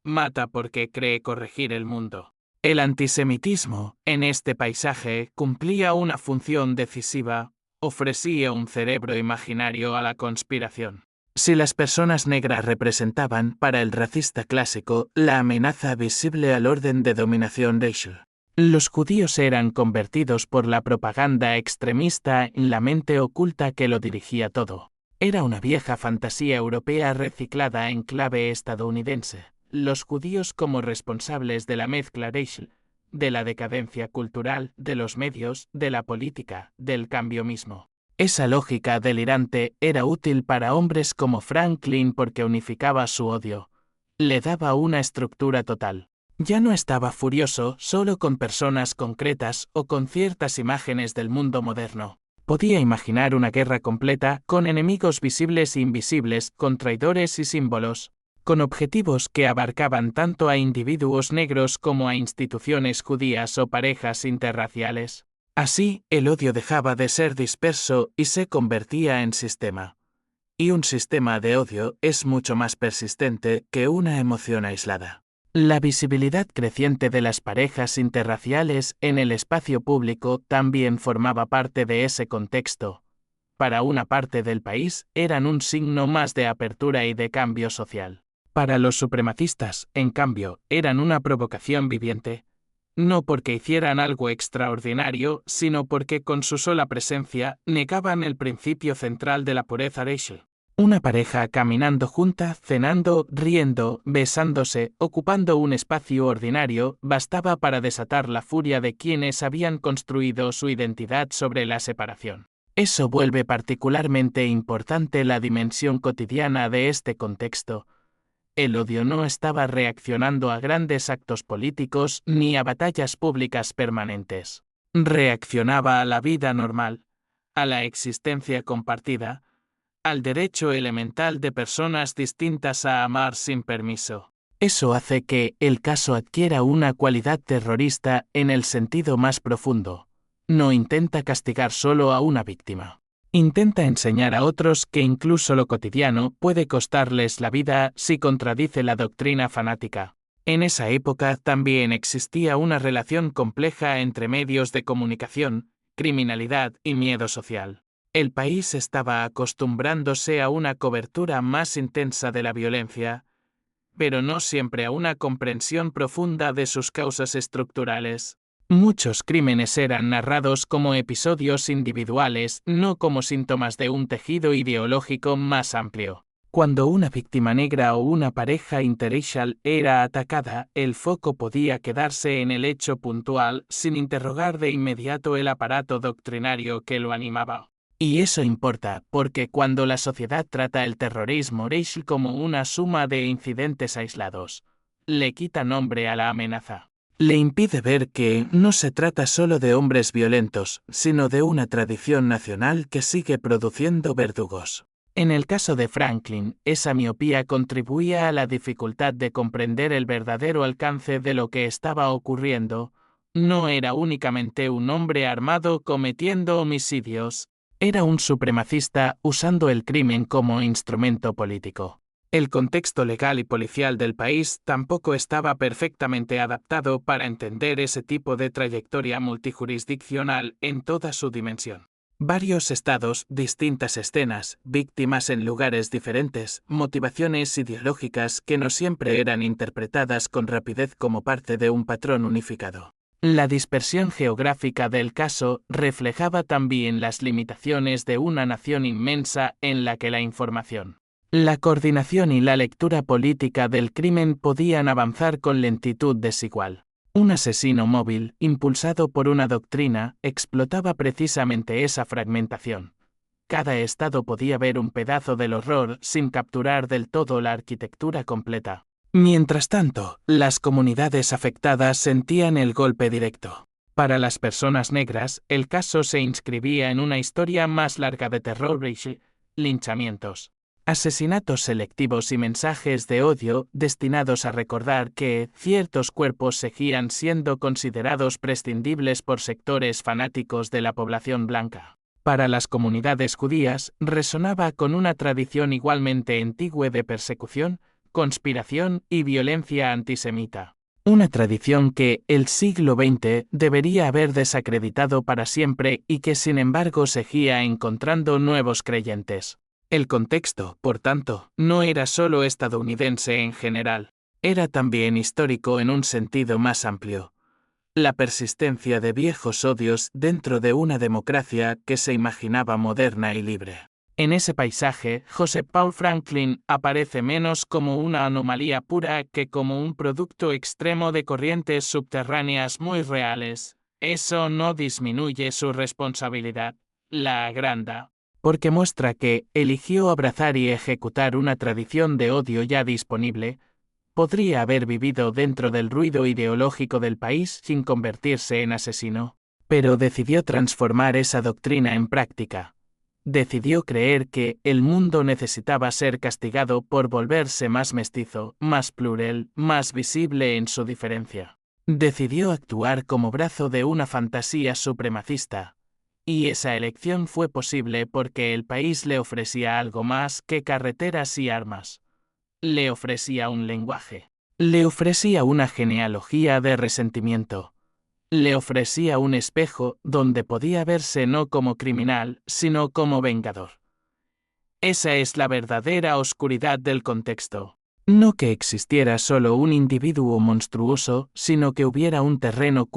Mata porque cree corregir el mundo. El antisemitismo, en este paisaje, cumplía una función decisiva, ofrecía un cerebro imaginario a la conspiración. Si las personas negras representaban, para el racista clásico, la amenaza visible al orden de dominación racial, los judíos eran convertidos por la propaganda extremista en la mente oculta que lo dirigía todo. Era una vieja fantasía europea reciclada en clave estadounidense. Los judíos como responsables de la mezcla racial, de la decadencia cultural, de los medios, de la política, del cambio mismo. Esa lógica delirante era útil para hombres como Franklin porque unificaba su odio. Le daba una estructura total. Ya no estaba furioso solo con personas concretas o con ciertas imágenes del mundo moderno. Podía imaginar una guerra completa con enemigos visibles e invisibles, con traidores y símbolos, con objetivos que abarcaban tanto a individuos negros como a instituciones judías o parejas interraciales. Así, el odio dejaba de ser disperso y se convertía en sistema. Y un sistema de odio es mucho más persistente que una emoción aislada. La visibilidad creciente de las parejas interraciales en el espacio público también formaba parte de ese contexto. Para una parte del país, eran un signo más de apertura y de cambio social. Para los supremacistas, en cambio, eran una provocación viviente. No porque hicieran algo extraordinario, sino porque con su sola presencia negaban el principio central de la pureza racial. Una pareja caminando junta, cenando, riendo, besándose, ocupando un espacio ordinario, bastaba para desatar la furia de quienes habían construido su identidad sobre la separación. Eso vuelve particularmente importante la dimensión cotidiana de este contexto. El odio no estaba reaccionando a grandes actos políticos ni a batallas públicas permanentes. Reaccionaba a la vida normal, a la existencia compartida, al derecho elemental de personas distintas a amar sin permiso. Eso hace que el caso adquiera una cualidad terrorista en el sentido más profundo. No intenta castigar solo a una víctima. Intenta enseñar a otros que incluso lo cotidiano puede costarles la vida si contradice la doctrina fanática. En esa época también existía una relación compleja entre medios de comunicación, criminalidad y miedo social. El país estaba acostumbrándose a una cobertura más intensa de la violencia, pero no siempre a una comprensión profunda de sus causas estructurales. Muchos crímenes eran narrados como episodios individuales, no como síntomas de un tejido ideológico más amplio. Cuando una víctima negra o una pareja interracial era atacada, el foco podía quedarse en el hecho puntual sin interrogar de inmediato el aparato doctrinario que lo animaba. Y eso importa, porque cuando la sociedad trata el terrorismo racial como una suma de incidentes aislados, le quita nombre a la amenaza. Le impide ver que no se trata solo de hombres violentos, sino de una tradición nacional que sigue produciendo verdugos. En el caso de Franklin, esa miopía contribuía a la dificultad de comprender el verdadero alcance de lo que estaba ocurriendo. No era únicamente un hombre armado cometiendo homicidios, era un supremacista usando el crimen como instrumento político. El contexto legal y policial del país tampoco estaba perfectamente adaptado para entender ese tipo de trayectoria multijurisdiccional en toda su dimensión. Varios estados, distintas escenas, víctimas en lugares diferentes, motivaciones ideológicas que no siempre eran interpretadas con rapidez como parte de un patrón unificado. La dispersión geográfica del caso reflejaba también las limitaciones de una nación inmensa en la que la información, la coordinación y la lectura política del crimen podían avanzar con lentitud desigual. Un asesino móvil, impulsado por una doctrina, explotaba precisamente esa fragmentación. Cada estado podía ver un pedazo del horror sin capturar del todo la arquitectura completa. Mientras tanto, las comunidades afectadas sentían el golpe directo. Para las personas negras, el caso se inscribía en una historia más larga de terror racial, linchamientos, asesinatos selectivos y mensajes de odio destinados a recordar que ciertos cuerpos seguían siendo considerados prescindibles por sectores fanáticos de la población blanca. Para las comunidades judías, resonaba con una tradición igualmente antigua de persecución, conspiración y violencia antisemita. Una tradición que el siglo XX debería haber desacreditado para siempre y que sin embargo seguía encontrando nuevos creyentes. El contexto, por tanto, no era solo estadounidense en general, era también histórico en un sentido más amplio. La persistencia de viejos odios dentro de una democracia que se imaginaba moderna y libre. En ese paisaje, Joseph Paul Franklin aparece menos como una anomalía pura que como un producto extremo de corrientes subterráneas muy reales. Eso no disminuye su responsabilidad, la agranda, porque muestra que eligió abrazar y ejecutar una tradición de odio ya disponible. Podría haber vivido dentro del ruido ideológico del país sin convertirse en asesino, pero decidió transformar esa doctrina en práctica. Decidió creer que el mundo necesitaba ser castigado por volverse más mestizo, más plural, más visible en su diferencia. Decidió actuar como brazo de una fantasía supremacista. Y esa elección fue posible porque el país le ofrecía algo más que carreteras y armas. Le ofrecía un lenguaje. Le ofrecía una genealogía de resentimiento. Le ofrecía un espejo donde podía verse no como criminal, sino como vengador. Esa es la verdadera oscuridad del contexto. No que existiera solo un individuo monstruoso, sino que hubiera un terreno